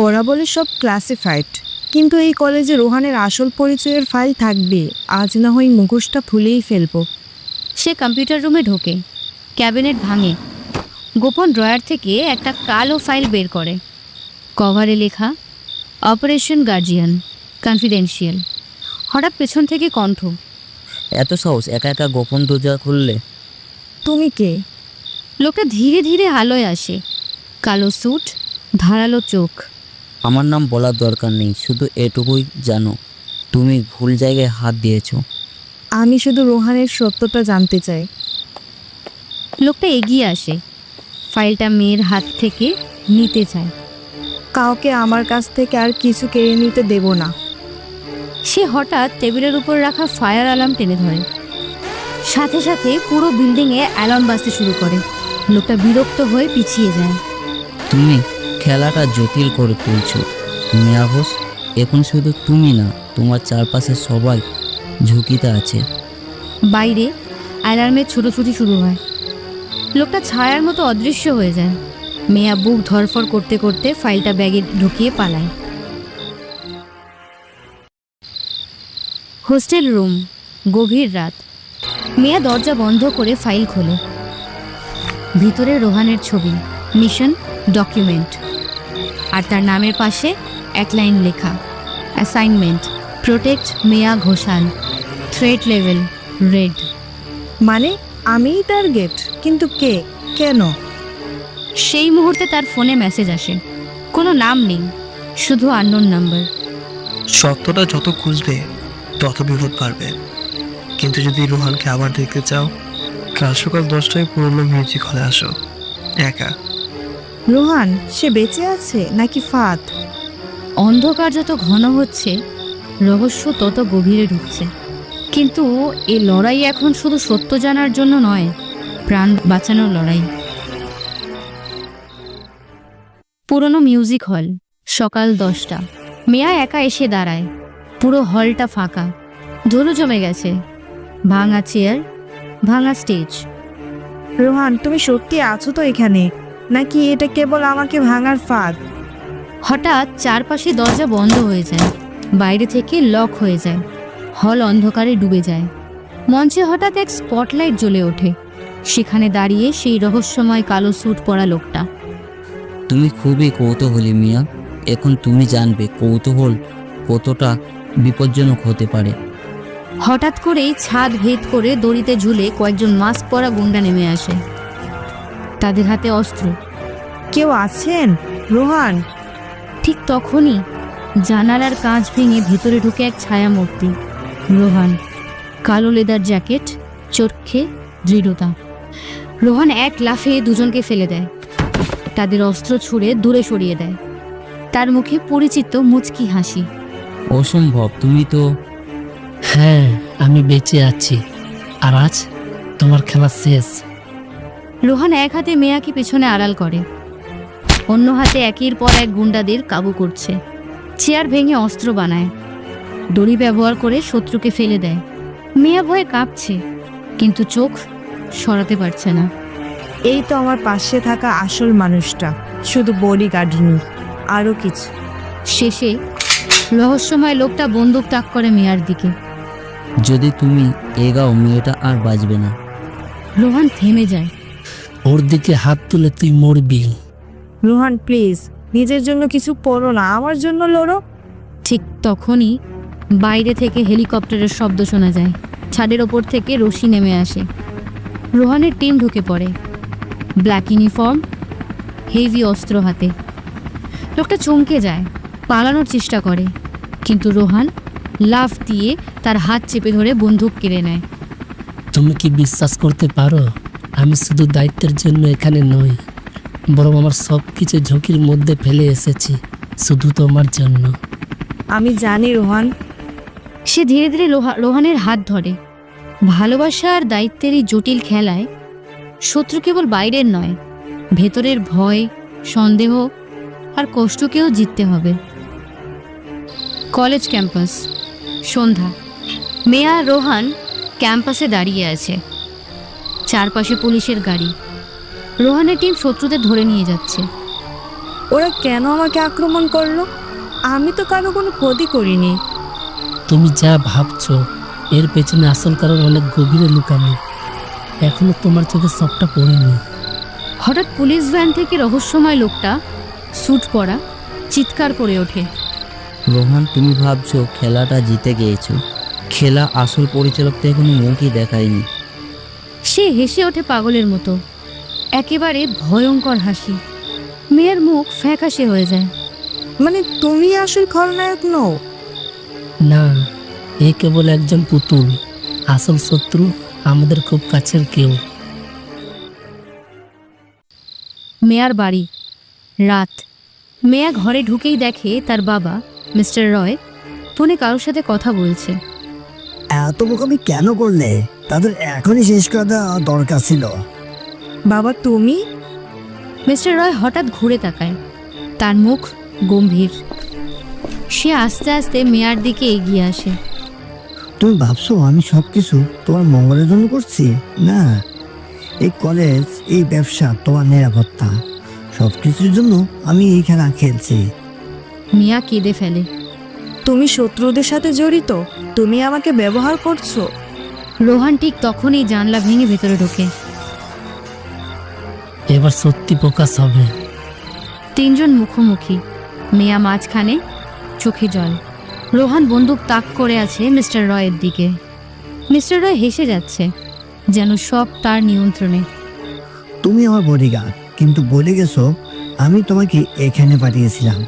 ওরা বলে সব ক্লাসিফাইড, কিন্তু এই কলেজে রোহানের আসল পরিচয়ের ফাইল থাকবে। আজ না হয় মুখোশটা খুলেই ফেলবো। সে কম্পিউটার রুমে ঢোকে, ক্যাবিনেট ভাঙে, গোপন ড্রয়ার থেকে একটা কালো ফাইল বের করে। কভারে লেখা অপারেশন গার্জিয়ান, কনফিডেন্সিয়াল। হঠাৎ পেছন থেকে কণ্ঠ, এত সাহস একা একা গোপন দরজা খুললে? তুমি কে? লোকটা ধীরে ধীরে আলোয় আসে, কালো স্যুট, ধারালো চোখ। আমার নাম বলার দরকার নেই, শুধু এটুকুই জানো, তুমি ভুল জায়গায় হাত দিয়েছো। আমি শুধু রোহানের সত্যটা জানতে চাই। লোকটা এগিয়ে আসে, ফাইলটা মেয়ের হাত থেকে নিতে চায়। কাউকে আমার কাছ থেকে আর কিছু কেড়ে নিতে দেব না। সে হঠাৎ টেবিলের উপর রাখা ফায়ার অ্যালার্ম টেনে ধরে। সাথে সাথে পুরো বিল্ডিংয়ে অ্যালার্ম বাজতে শুরু করে। লোকটা বিরক্ত হয়ে পিছিয়ে যায়। তুমি খেলাটা জটিল করে তুলছো মিয়া ঘোষ। এখন শুধু তুমি না, তোমার চারপাশে সবাই ঝুঁকিতে আছে। বাইরে অ্যালার্মের ছুটোছুটি শুরু হয়। লোকটা ছায়ার মতো অদৃশ্য হয়ে যায়। মেয়া বুক ধরফর করতে করতে ফাইলটা ব্যাগে ঢুকিয়ে পালায়। হোস্টেল রুম, গভীর রাত। মেয়া দরজা বন্ধ করে ফাইল খোলে। ভিতরে রোহানের ছবি, মিশন, ডকুমেন্ট। আর তার নামের পাশে এক লাইন লেখা, অ্যাসাইনমেন্ট প্রোটেক্ট মেয়া ঘোষাল, থ্রেট লেভেল রেড। মানে আমিই টার্গেট? কিন্তু কে, কেন? সেই মুহূর্তে তার ফোনে মেসেজ আসে, কোনো নাম নেই, শুধু আননোন নাম্বার। সত্যটা যত খুঁজবে তত বিপদ বাড়বে। কিন্তু যদি রোহানকে আবার দেখতে চাও, কাল সকাল 10টায় পুরনো মিউজিক হলে আসো, একা। রোহান সে বেঁচে আছে নাকি ফাঁদ? অন্ধকার যত ঘন হচ্ছে, রহস্য তত গভীরে ঢুকছে। কিন্তু এই লড়াই এখন শুধু সত্য জানার জন্য নয়, প্রাণ বাঁচানোর লড়াই। পুরনো মিউজিক হল, সকাল 10টা। মেয়া একা এসে দাঁড়ায়। পুরো হলটা ফাঁকা, ধুলো জমে গেছে, ভাঙা চেয়ার, ভাঙা স্টেজ। রোহান তুমি সত্যি আছো তো এখানে, নাকি এটা কেবল আমাকে ভাঙার ফাঁদ? হঠাৎ চারপাশে দরজা বন্ধ হয়ে যায়, বাইরে থেকে লক হয়ে যায়, হল অন্ধকারে ডুবে যায়। মঞ্চে হঠাৎ এক স্পটলাইট জ্বলে ওঠে, সেখানে দাঁড়িয়ে সেই রহস্যময় কালো স্যুট পরা লোকটা। তুমি খুবই কৌতূহলী মিয়া, এখন তুমি জানবে কৌতূহল কতটা বিপজ্জনক হতে পারে। হঠাৎ করেই ছাদ ভেদ করে দড়িতে ঝুলে কয়েকজন মাস্ক পরা গুন্ডা নেমে আসে, তাদের হাতে অস্ত্র। কেউ আছেন রোহান? ঠিক তখনই জানালার কাঁচ ভেঙে ভেতরে ঢুকে এক ছায়া মূর্তি, রোহান। কালো লেদার জ্যাকেট, চোখে দৃঢ়তা। রোহান এক লাফে দুজনকে ফেলে দেয়, তাদের অস্ত্র ছুঁড়ে দূরে সরিয়ে দেয়। তার মুখে পরিচিত মুচকি হাসি। অসম্ভব, তুমি তো। হ্যাঁ, আমি বেঁচে আছি, আর আজ তোমার খেলা শেষ। রোহান এক হাতে মেয়াকে পেছনে আড়াল করে, অন্য হাতে একের পর এক গুন্ডাদের কাবু করছে। চেয়ার ভেঙে অস্ত্র বানায়, দড়ি ব্যবহার করে শত্রুকে ফেলে দেয়। মেয়া ভয়ে কাঁপছে, কিন্তু চোখ সরাতে পারছে না। এই তো আমার পাশে থাকা আসল মানুষটা, শুধু বডিগার্ড নয়, আরও কিছু। শেষে রহস্যময় লোকটা বন্দুক তাক করে মেয়ার দিকে। যদি তুমি এগাও মেয়েটা আর বাঁচবে না। রোহান থেমে যায়। ওর দিকে হাত তুলে তুই মরবি। রোহান প্লিজ, নিজের জন্য কিছু করো না, আমার জন্য লড়ো। ঠিক তখনই বাইরে থেকে হেলিকপ্টারের শব্দ শোনা যায়। ছাদের ওপর থেকে রশি নেমে আসে। রোহানের টিম ঢুকে পড়ে, ব্ল্যাক ইউনিফর্ম, হেভি অস্ত্র হাতে। লোকটা চমকে যায়, পালানোর চেষ্টা করে, কিন্তু রোহান লাফ দিয়ে তার হাত চেপে ধরে বন্দুক কেড়ে নেয়। তুমি কি বিশ্বাস করতে পারো, আমি শুধু দায়িত্বের জন্য এখানে নই, বরং আমার সব কিছু ঝুঁকির মধ্যে ফেলে এসেছি শুধু তোমার জন্য। আমি জানি রোহান। সে ধীরে ধীরে রোহানের হাত ধরে। ভালোবাসা আর দায়িত্বের এই জটিল খেলায় শত্রু কেবল বাইরের নয়, ভেতরের ভয়, সন্দেহ আর কষ্টকেও জিততে হবে। কলেজ ক্যাম্পাস, সন্ধ্যা। মেয়া আর রোহান ক্যাম্পাসে দাঁড়িয়ে আছে, চারপাশে পুলিশের গাড়ি। রোহানের টিম শত্রুদের ধরে নিয়ে যাচ্ছে। ওরা কেন আমাকে আক্রমণ করলো? আমি তো কারো কোনো ক্ষতি করিনি। তুমি যা ভাবছো এর পেছনে আসল কারণ অনেক গভীরে লুকানো, এখনো তোমার চোখে সবটা পড়েনি। হঠাৎ পুলিশ ভ্যান থেকে রহস্যময় লোকটা, স্যুট পরা, চিৎকার করে ওঠে। রোহান, তুমি ভাবছো খেলাটা জিতে গিয়েছো, খেলা আসল পরিচালক তো এখনো মুখই দেখায়নি। সে হেসে ওঠে পাগলের মতো, একেবারে ভয়ঙ্কর হাসি। মেয়ের মুখ ফ্যাকাশে হয়ে যায়। মানে তুমি আসল খলনায়ক নও? না, এ কেবল একজন পুতুল, আসল শত্রু আমাদের খুব কাছের কেউ। মেয়ার বাড়ি, রাত। মেয়া ঘরে ঢুকেই দেখে তার বাবা মিস্টার রয় ফোনে কারোর সাথে কথা বলছে। এত বোকামি কেন করলে? তাদের এখনই শেষ করা দেওয়া দরকার ছিল। বাবা তুমি? মিস্টার রয় হঠাৎ ঘুরে তাকায়, তার মুখ গম্ভীর। সে আস্তে আস্তে মেয়ার দিকে এগিয়ে আসে। তুমি ভাবছো আমি সবকিছু তোমার মঙ্গলের জন্য করছি? না, এই কলেজ, এই ব্যবসা, তোমার নিরাপত্তা, সবকিছুর জন্য আমি এই খেলা খেলছি। মিয়া কেঁদে ফেলে। তুমি শত্রুদের সাথে জড়িত? তুমি আমাকে ব্যবহার করছো? রোহান ঠিক তখনই জানলা ভেঙে ভেতরে ঢোকে। এবার সত্যি প্রকাশ হবে। তিনজন মুখোমুখি, মেয়া মাঝখানে, চোখে জল। রোহান বন্দুক তাক করে আছে মিস্টার রয়ের দিকে। মিস্টার রয় হেসে যাচ্ছে, যেন সব তার নিয়ন্ত্রণে। তুমি আমার বডিগার্ড, কিন্তু বলে গেছো আমি তোমাকে এখানে পাঠিয়েছিলাম।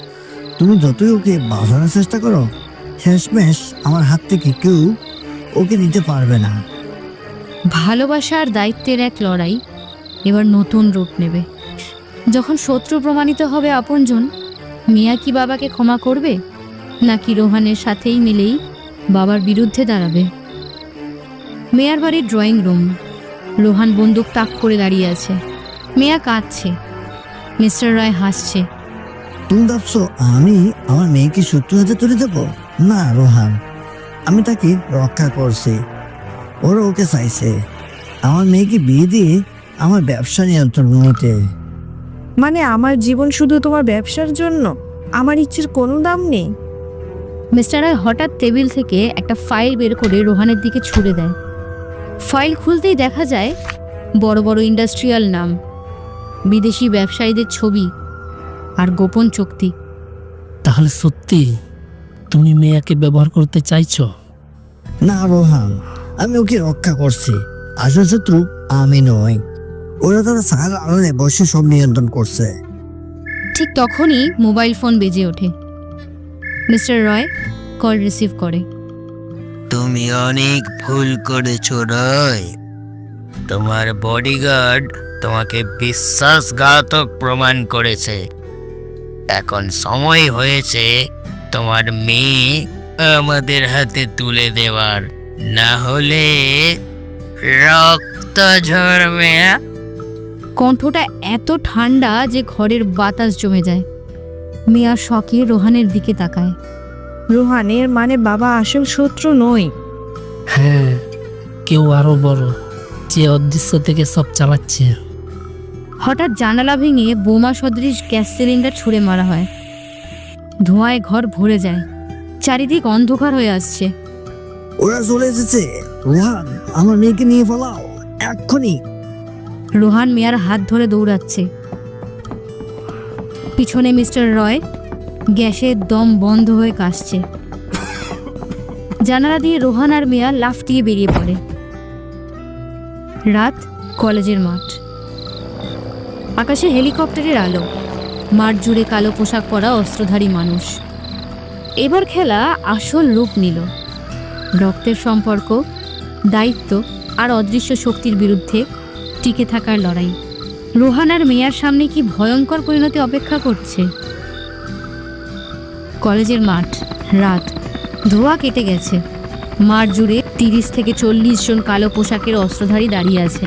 তুমি যতই ওকে বাঁচানোর চেষ্টা করো, শেষমেশ আমার হাত থেকে কেউ ওকে নিতে পারবে না। ভালোবাসা আর দায়িত্বের এক লড়াই এবার নতুন রূপ নেবে। যখন শত্রু প্রমাণিত হবে আপনজন, মিয়া কি বাবাকে ক্ষমা করবে, নাকি রোহানের সাথেই মিলেই বাবার বিরুদ্ধে দাঁড়াবে? মেয়ার বাড়ির ড্রয়িং রুম। রোহান বন্দুক তাক করে দাঁড়িয়ে আছে। মেয়া কাঁদছে, মিস্টার রয় হাসছে। তুমি ভাবছো আমি আমার মেয়েকে শত্রু হাতে তুলে দেবো? না রোহান, আমি তাকে রক্ষা করছি। ওরা ওকে চাইছে আমার মেয়েকে বিয়ে দিয়ে আমার ব্যবসা নিয়ন্ত্রণ নিতে। মানে আমার জীবন শুধু তোমার ব্যবসার জন্য? আমার ইচ্ছের কোনো দাম নেই? মিস্টার রয় হঠাৎ টেবিল থেকে একটা ফাইল বের করে রোহানের দিকে ছুড়ে দেয়। ফাইল খুলতেই দেখা যায় বড় বড় ইন্ডাস্ট্রিয়াল নাম, বিদেশি ব্যবসায়ীদের ছবি আর গোপন চুক্তি। তাহলে সত্যি তুমি মেয়াকে ব্যবহার করতে চাইছো? না রোহান, আমি ওকে রক্ষা করছি। আসল শত্রু আমি নই। ওরা তারা সার আড়ালে বসে সব নিয়ন্ত্রণ করছে। ঠিক তখনই মোবাইল ফোন বেজে ওঠে। মিস্টার রয় কল রিসিভ করে। তুমি অনেক ভুল করেছো রয়। তোমার বডিগার্ড তোমাকে বিশ্বাসঘাতক প্রমাণ করেছে। এখন সময় হয়েছে তোমার মেয়ে আমাদের হাতে তুলে দেওয়ার, না হলে রক্ত ঝরবে। কণ্ঠটা এত ঠান্ডা যে ঘরের বাতাস জমে যায়। মিয়া শকে রোহানের দিকে তাকায়। রোহানের মানে বাবা আসল শত্রু নয়। হ্যাঁ, কেউ আরো বড়, যে অদৃশ্য থেকে সব চালাচ্ছে। হঠাৎ জানালা ভেঙে বোমা সদৃশ গ্যাস সিলিন্ডার ছুঁড়ে মারা হয়। ধোঁয়ায় ঘর ভরে যায়, চারিদিক অন্ধকার হয়ে আসছে। ওরা চলে এসেছে। রোহান, আমার মেয়েকে নিয়ে পালাও এক্ষুনি। রোহান মিয়ার হাত ধরে দৌড়াচ্ছে। পিছনে মিস্টার রয় গ্যাসের দম বন্ধ হয়ে কাশছে। জানালা দিয়ে রোহান আর মিয়া লাফ দিয়ে বেরিয়ে পড়ে। রাত, কলেজের মাঠ। আকাশে হেলিকপ্টারের আলো, মাঠ জুড়ে কালো পোশাক পরা অস্ত্রধারী মানুষ। এবার খেলা আসল রূপ নিল। রক্তের সম্পর্ক, দায়িত্ব আর অদৃশ্য শক্তির বিরুদ্ধে টিকে থাকার লড়াই। রোহান আর মেয়ার সামনে কি ভয়ঙ্কর পরিণতি অপেক্ষা করছে। কলেজের মাঠ, রাত, ধোঁয়া কেটে গেছে। মাঠ জুড়ে 30 থেকে 40 জন কালো পোশাকের অস্ত্রধারী দাঁড়িয়ে আছে।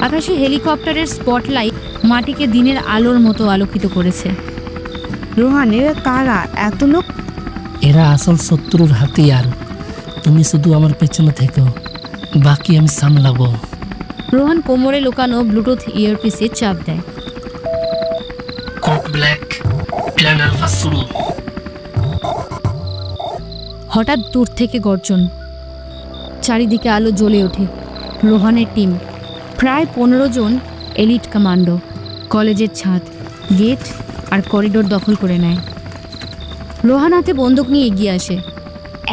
আকাশে হেলিকপ্টারের স্পটলাইট মাটিকে দিনের আলোর মতো আলোকিত করেছে। রোহানের কারা এত লোক? এরা আসল শত্রুর হাতিয়ার। তুমি শুধু আমার পেছনে থেকো, বাকি আমি সামলাবো। রোহান কোমরে লুকানো ব্লুটুথ ইয়ারপিসে চাপ দেয়। কক ব্ল্যাক, প্ল্যান আলফা শুরু। হঠাৎ দূর থেকে গর্জন, চারিদিকে আলো জ্বলে ওঠে। রোহানের টিম, প্রায় 15 জন এলিট কমান্ডো, কলেজের ছাদ, গেট আর করিডোর দখল করে নেয়। রোহান হাতে বন্দুক নিয়ে এগিয়ে আসে।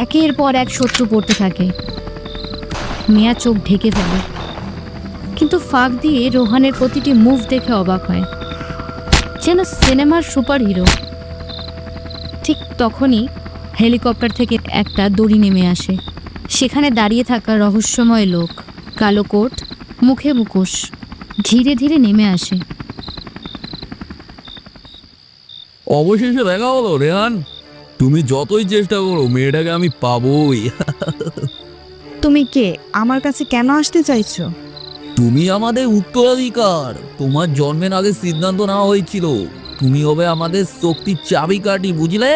একের পর এক শত্রু পড়তে থাকে। মেয়া চোখ ঢেকে ফেলে, কিন্তু ফাঁক দিয়ে রোহানের প্রতিটি মুভ দেখে অবাক হয়, যেন সিনেমার সুপার হিরো। ঠিক তখনই হেলিকপ্টার থেকে একটা দড়ি নেমে আসে। সেখানে দাঁড়িয়ে থাকা রহস্যময় লোক, কালো কোট, মুখে মুখোশ, ধীরে ধীরে নেমে আসে। অবশেষে দেখা হলো রেহান। তুমি যতই চেষ্টা করো মেয়েটাকে আমি পাবোই। তুমি কে? আমার কাছে কেন আসতে চাইছো? তুমি আমাদের উত্তরাধিকার। তোমার জন্মের আগে সিদ্ধান্ত নেওয়া হয়েছিল তুমি হবে আমাদের শক্তির চাবিকাঠি, বুঝলে?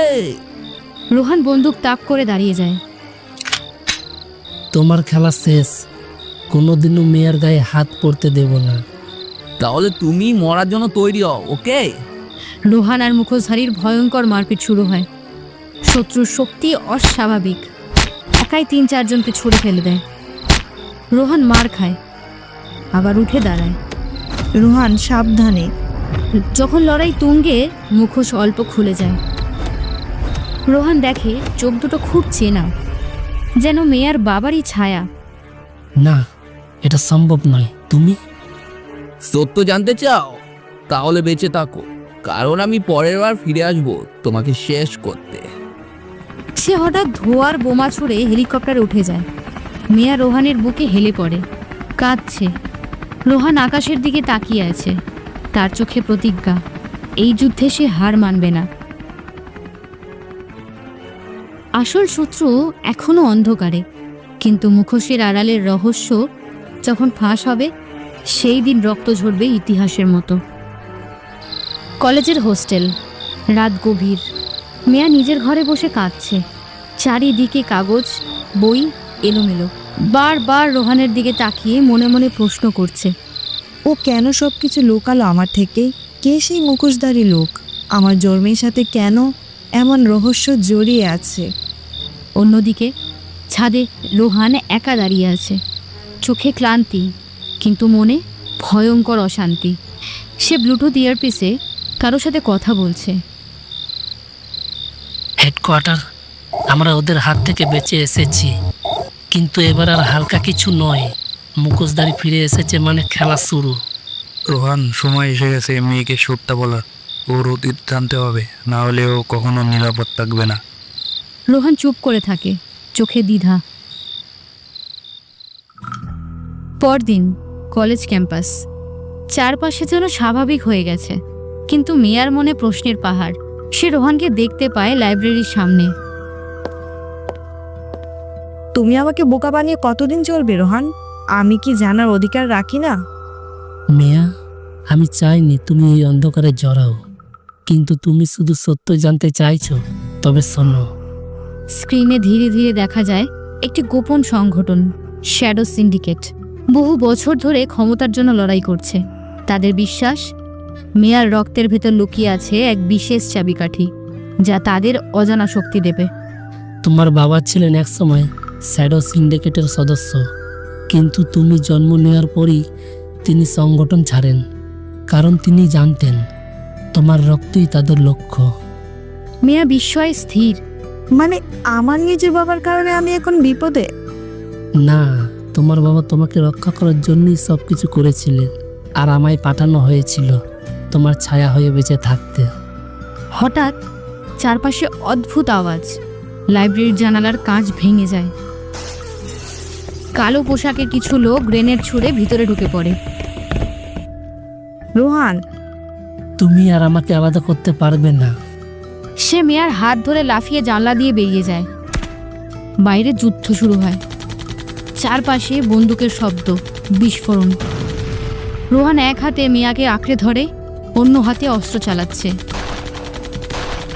রোহান বন্দুক তাক করে দাঁড়িয়ে যায়। তোমার খেলা শেষ। কোনোদিনও মেয়ের গায়ে হাত পড়তে দেব না। তাহলে তুমি মরার জন্য তৈরি হও, ওকে? রোহান আর মুখোশধারীর ভয়ঙ্কর মারপিট শুরু হয়। শত্রুর শক্তি অস্বাভাবিক। একাই 3-4 জনকে ছুড়ে ফেলে দেয়। রোহান মার খায়, আবার উঠে দাঁড়ায়। রোহান সাবধানে। যখন লড়াই তুঙ্গে, মুখোশ অল্প খুলে যায়। রোহান দেখে চোখ দুটো খুব চেনা, যেন মেয়ার বাবারই ছায়া। না, এটা সম্ভব নয়। তুমি সত্য জানতে চাও? তাহলে বেঁচে থাকো, কারণ আমি পরের বার ফিরে আসবো তোমাকে শেষ করতে। সে হঠাৎ ধোঁয়ার বোমা ছুড়ে হেলিকপ্টারে উঠে যায়। মেয়া রোহানের বুকে হেলে পড়ে, কাঁদছে। রোহান আকাশের দিকে তাকিয়ে আছে, তার চোখে প্রতিজ্ঞা, এই যুদ্ধে সে হার মানবে না। আসল শত্রু এখনো অন্ধকারে, কিন্তু মুখোশের আড়ালের রহস্য যখন ফাঁস হবে, সেই দিন রক্ত ঝরবে ইতিহাসের মতো। কলেজের হোস্টেল, রাত গভীর। মেয়া নিজের ঘরে বসে কাঁদছে। চারিদিকে কাগজ, বই এলোমেলো। বারবার রোহানের দিকে তাকিয়ে মনে মনে প্রশ্ন করছে, ও কেন সব কিছু লুকালো আমার থেকে? কে সেই মুখোশধারী লোক? আমার জন্মের সাথে কেন এমন রহস্য জড়িয়ে আছে? অন্যদিকে ছাদে রোহান একা দাঁড়িয়ে আছে, চোখে ক্লান্তি, কিন্তু মনে ভয়ঙ্কর অশান্তি। সে ব্লুটুথ ইয়ারপিসে কারোর সাথে কথা বলছে। হেডকোয়ার্টার, আমরা ওদের হাত থেকে বেঁচে এসেছি, কিন্তু এবার আর হালকা কিছু নয়। মুখোশধারী ফিরে এসেছে মানে খেলা শুরু। রোহান, সময় এসে গেছে মেয়েকে সত্যটা বলার। ওর অতীত জানতে হবে, না হলে ও কখনো নিরাপদ থাকবে না। রোহান চুপ করে থাকে, চোখে দ্বিধা। পরদিন কলেজ ক্যাম্পাস, চারপাশে যেন স্বাভাবিক হয়ে গেছে, কিন্তু মেয়ার মনে প্রশ্নের পাহাড়। সে রোহানকে দেখতে পায় লাইব্রেরির সামনে। তুমি আমাকে বোকা বানিয়ে কতদিন চলবে রোহান? আমি কি জানার অধিকার রাখি না? মেয়া, আমি চাইনি তুমি এই অন্ধকারে জড়াও, কিন্তু তুমি শুধু সত্য জানতে চাইছো। তবে শোনো। স্ক্রিনে ধীরে ধীরে দেখা যায় একটি গোপন সংগঠন, শ্যাডো সিন্ডিকেট। বহু বছর ধরে ক্ষমতার জন্য লড়াই করছে। তাদের বিশ্বাস, মেয়ার রক্তের ভেতর লুকিয়ে আছে এক বিশেষ চাবিকাঠি, যা তাদের অজানা শক্তি দেবে। তোমার বাবা ছিলেন একসময় শ্যাডো সিন্ডিকেটের সদস্য, কিন্তু তুমি জন্ম নেওয়ার পরই তিনি সংগঠন ছাড়েন, কারণ তিনি জানতেন তোমার রক্তই তাদের লক্ষ্য। মেয়া বিস্ময়ে স্থির। মানে আমার নিজের বাবার কারণে আমি এখন বিপদে? না, তোমার বাবা তোমাকে রক্ষা করার জন্যই সব কিছু করেছিলেন, আর আমায় পাঠানো হয়েছিল তোমার ছায়া হয়ে বেঁচে থাকতে। হঠাৎ চারপাশে অদ্ভুত আওয়াজ। লাইব্রেরির জানালার কাঁচ ভেঙে যায়। কালো পোশাকের কিছু লোক গ্রেনেড ছুঁড়ে ভিতরে ঢুকে পড়ে। রোহান, তুমি আর আমাকে আলাদা করতে পারবে না। সে মেয়ার হাত ধরে লাফিয়ে জানলা দিয়ে বেরিয়ে যায়। বাইরে যুদ্ধ শুরু হয়। চারপাশে বন্দুকের শব্দ, বিস্ফোরণ। রোহান এক হাতে মেয়াকে আঁকড়ে ধরে, অন্য হাতে অস্ত্র চালাচ্ছে।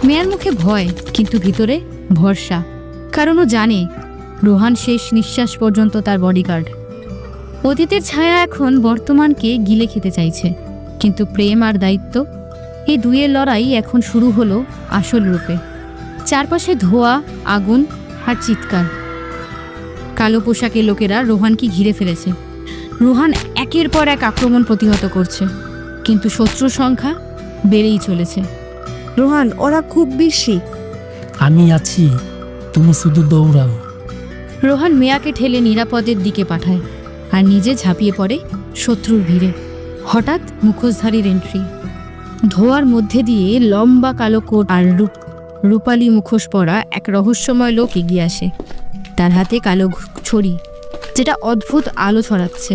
মেয়ার মুখে ভয়, কিন্তু ভিতরে ভরসা, কারণ ও জানে রোহান শেষ নিঃশ্বাস পর্যন্ত তার বডিগার্ড। অতীতের ছায়া এখন বর্তমানকে গিলে খেতে চাইছে, কিন্তু প্রেম আর দায়িত্ব, এই দুইয়ের লড়াই এখন শুরু হলো আসল রূপে। চারপাশে ধোঁয়া, আগুন আর চিৎকার। কালো পোশাকের লোকেরা রোহানকে ঘিরে ফেলেছে। রোহান একের পর এক আক্রমণ প্রতিহত করছে, কিন্তু শত্রুর সংখ্যা বেড়েই চলেছে। রোহান, ওরা খুব বেশি। আমি আছি, তুমি শুধু দৌড়াও। রোহান মেয়াকে ঠেলে নিরাপদের দিকে পাঠায়, আর নিজে ঝাঁপিয়ে পড়ে শত্রুর ভিড়ে। হঠাৎ মুখোশধারীর এন্ট্রি। ধোঁয়ার মধ্যে দিয়ে লম্বা কালো কোট আর রূপালী মুখোশ পরা এক রহস্যময় লোক এগিয়ে আসে। তার হাতে কালো ছড়ি, যেটা অদ্ভুত আলো ছড়াচ্ছে।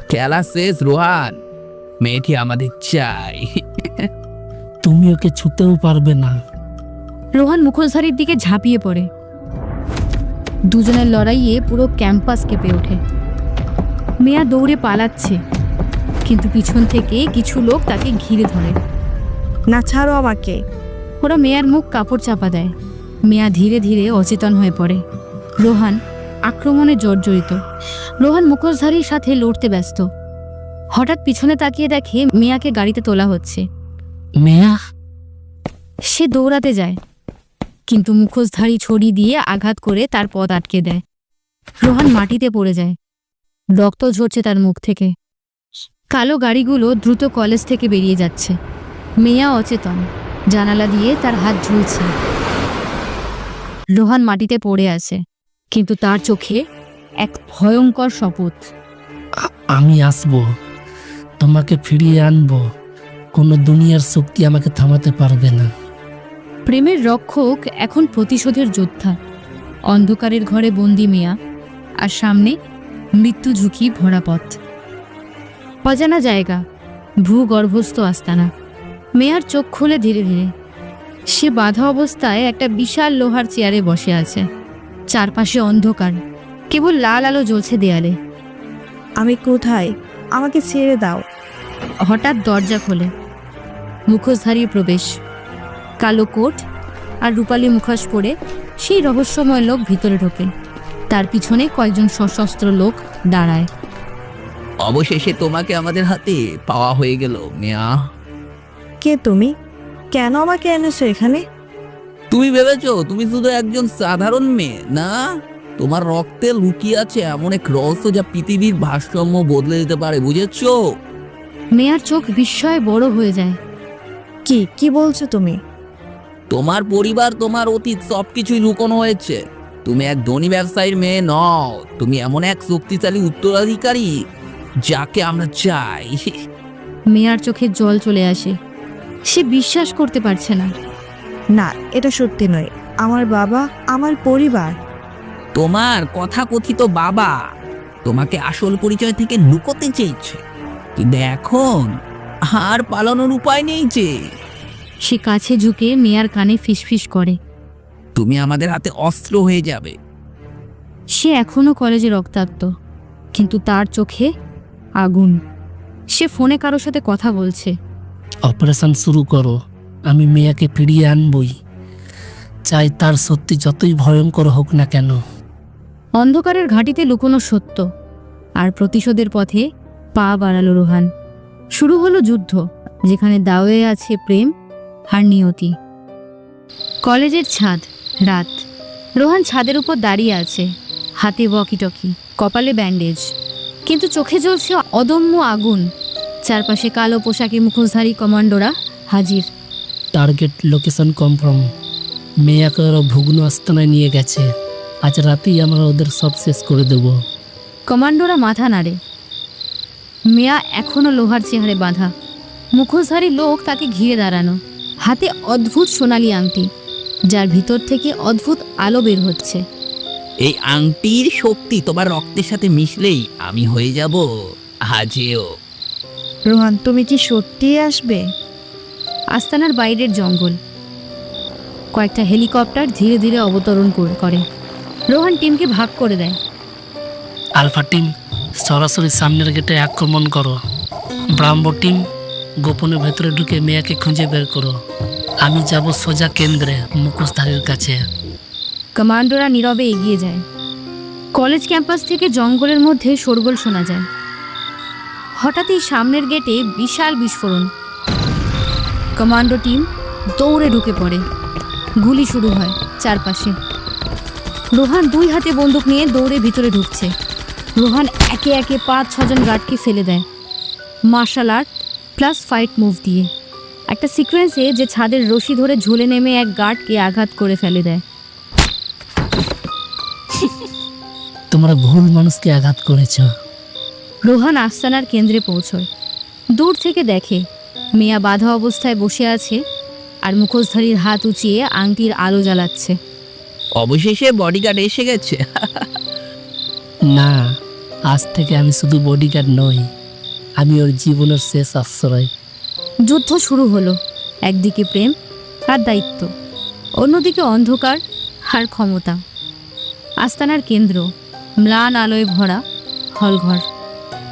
খেলা শেষ রোহান, মেয়েটি আমাদের চাই। তুমি ওকে ছুতেও পারবে না। রোহান মুখোশধারীর দিকে ঝাঁপিয়ে পড়ে। দুজনের লড়াইয়ে পুরো ক্যাম্পাস কেঁপে ওঠে। মেয়া দৌড়ে পালাচ্ছে, কিন্তু পিছন থেকে কিছু লোক তাকে ঘিরে ধরে। না, ছাড়ো আমাকে। ওরা মেয়ার মুখ কাপড় চাপা দেয়। মেয়া ধীরে ধীরে অচেতন হয়ে পড়ে। রোহান আক্রমণে জর্জরিত। রোহান মুখোশধারীর সাথে লড়তে ব্যস্ত। হঠাৎ পিছনে তাকিয়ে দেখে মেয়াকে গাড়িতে তোলা হচ্ছে। মেয়া, সে দৌড়াতে যায়, কিন্তু মুখোশধারী ছড়ি দিয়ে আঘাত করে তার পথ আটকে দেয়। রোহান মাটিতে পড়ে যায়, রক্ত ঝরছে তার মুখ থেকে। কালো গাড়িগুলো দ্রুত কলেজ থেকে বেরিয়ে যাচ্ছে। মেয়া অচেতন, জানালা দিয়ে তার হাত ঝুলছে। রোহান মাটিতে পড়ে আছে, কিন্তু তার চোখে এক ভয়ঙ্কর শপথ। আমি আসবো, তোমাকে ফিরিয়ে আনবো, কোনো দুনিয়ার শক্তি আমাকে থামাতে পারবে না। প্রেমের রক্ষক এখন প্রতিশোধের যোদ্ধা। অন্ধকারের ঘরে বন্দি মেয়া, আর সামনে মৃত্যু ঝুঁকি ভরা পথ। অজানা জায়গা, ভূগর্ভস্থ আস্তানা। মেয়ার চোখ খুলে ধীরে ধীরে। সে বাঁধা অবস্থায় একটা বিশাল লোহার চেয়ারে বসে আছে। চারপাশে অন্ধকার, কেবল লাল আলো জ্বলছে দেয়ালে। আমি কোথায়? আমাকে ছেড়ে দাও। হঠাৎ দরজা খোলে। মুখোশধারীর প্রবেশ। কালো কোট আর রূপালী মুখোশ পরে সেই রহস্যময় লোক ভিতরে ঢোকে। তার পিছনে কয়েকজন সশস্ত্র লোক দাঁড়ায়। অবশেষে তোমাকে আমাদের হাতে পাওয়া হয়ে গেল মেয়া। কে তুমি? কেন আমাকে এনেছো এখানে? তুমি ভেবেছো তুমি শুধু একজন সাধারণ মেয়ে না? তোমার রক্তে লুকিয়ে আছে এমন এক রহস্য যা পৃথিবীর ভারসাম্য বদলে দিতে পারে, বুঝেছো? মেয়ার চোখ বিস্ময়ে বড় হয়ে যায়। কি বলছো তুমি? তোমার পরিবার, তোমার অতীত সবকিছুই লুকোনো হয়েছে। তুমি এক ধনী ব্যবসায়ীর মেয়ে নও, তুমি এমন এক শক্তিশালী উত্তরাধিকারী যাকে আমরা চাই। মেয়ার চোখে জল চলে আসে। সে বিশ্বাস করতে পারছে না। না, এটা সত্যি নয়। আমার বাবা, আমার পরিবার। তোমার কথাকথিত বাবা তোমাকে আসল পরিচয় থেকে লুকোতে চেয়েছে, কিন্তু এখন হার পালানোর উপায় নেই যে। সে কাছে ঝুঁকে মেয়ার কানে ফিসফিস করে। তুমি আমাদের হাতে অস্ত্র হয়ে যাবে। সে এখনো কলেজে রক্তাক্ত, কিন্তু তার চোখে আগুন। সে ফোনে কারোর সাথে কথা বলছে। অপারেশন শুরু করো, আমি মেয়াকে ফিরিয়ে আনবই, চাই তার সত্যি যতই ভয়ঙ্কর হোক না কেন। অন্ধকারের ঘাঁটিতে লুকোনো সত্য আর প্রতিশোধের পথে পা বাড়ালো রোহান। শুরু হলো যুদ্ধ, যেখানে দাওয়ে আছে প্রেম আর নিয়তি। কলেজের ছাদ, রাত। রোহান ছাদের উপর দাঁড়িয়ে আছে, হাতে ওয়াকিটকি, কপালে ব্যান্ডেজ, কিন্তু চোখে জ্বলছে অদম্য আগুন। চারপাশে কালো পোশাকে মুখোশধারী কমান্ডোরা হাজির। Target location confirm. মেয়াকে ওরা ভুগ্ন আস্তানায় নিয়ে গেছে। আজ রাতেই আমরা ওদের সব শেষ করে দেব। কমান্ডোরা মাথা নাড়ে। মেয়া এখনো লোহার চেহারে বাঁধা। মুখোশধারী লোক তাকে ঘিরে দাঁড়ানো, হাতে অদ্ভুত সোনালী আংটি, যার ভিতর থেকে অদ্ভুত আলো বের হচ্ছে। এই আংটির শক্তি তোমার রক্তের সাথে মিশলেই আমি হয়ে যাব হাজেও। রোহান, তুমি কি সত্যিই আসবে? আস্তানার বাইরের জঙ্গল। কয়েকটা হেলিকপ্টার ধীরে ধীরে অবতরণ করে। রোহান টিমকে ভাগ করে দেয়। আলফা টিম সরাসরি সামনের গেটে আক্রমণ করো। ব্রাহ্মো টিম গোপনে ভেতরে ঢুকে মেয়াকে খুঁজে বের করো। আমি যাব সোজা কেন্দ্রে, মুখোশধারীর কাছে। কমান্ডোরা নীরবে এগিয়ে যায়। কলেজ ক্যাম্পাস থেকে জঙ্গলের মধ্যে শোরগোল শোনা যায়। হঠাৎই সামনের গেটে বিশাল বিস্ফোরণ। কমান্ডো টিম দৌড়ে ঢুকে পড়ে। গুলি শুরু হয় চারপাশে। রোহান দুই হাতে বন্দুক নিয়ে দৌড়ে ভিতরে ঢুকছে। রোহান একে একে 5-6 জন গার্ডকে ফেলে দেয়, martial art plus fight move দিয়ে। একটা সিকোয়েন্সে যে ছাদের রশি ধরে ঝুলে নেমে এক গার্ডকে আঘাত করে ফেলে দেয়। তোমরা ভুল মানুষকে আঘাত করেছ। রোহান আস্তানার কেন্দ্রে পৌঁছয়। দূর থেকে দেখে মেয়া বাঁধা অবস্থায় বসে আছে আর মুখোশধারীর হাত উঁচিয়ে আংটির আলো জ্বালাচ্ছে। অবশেষে বডিগার্ড এসে গেছে। না, আজ থেকে আমি শুধু বডিগার্ড নই, আমি ওর জীবনের শেষ আশ্রয়। যুদ্ধ শুরু হলো। একদিকে প্রেম আর দায়িত্ব, অন্যদিকে অন্ধকার আর ক্ষমতা। আস্তানার কেন্দ্র, ম্লান আলোয় ভরা হলঘর।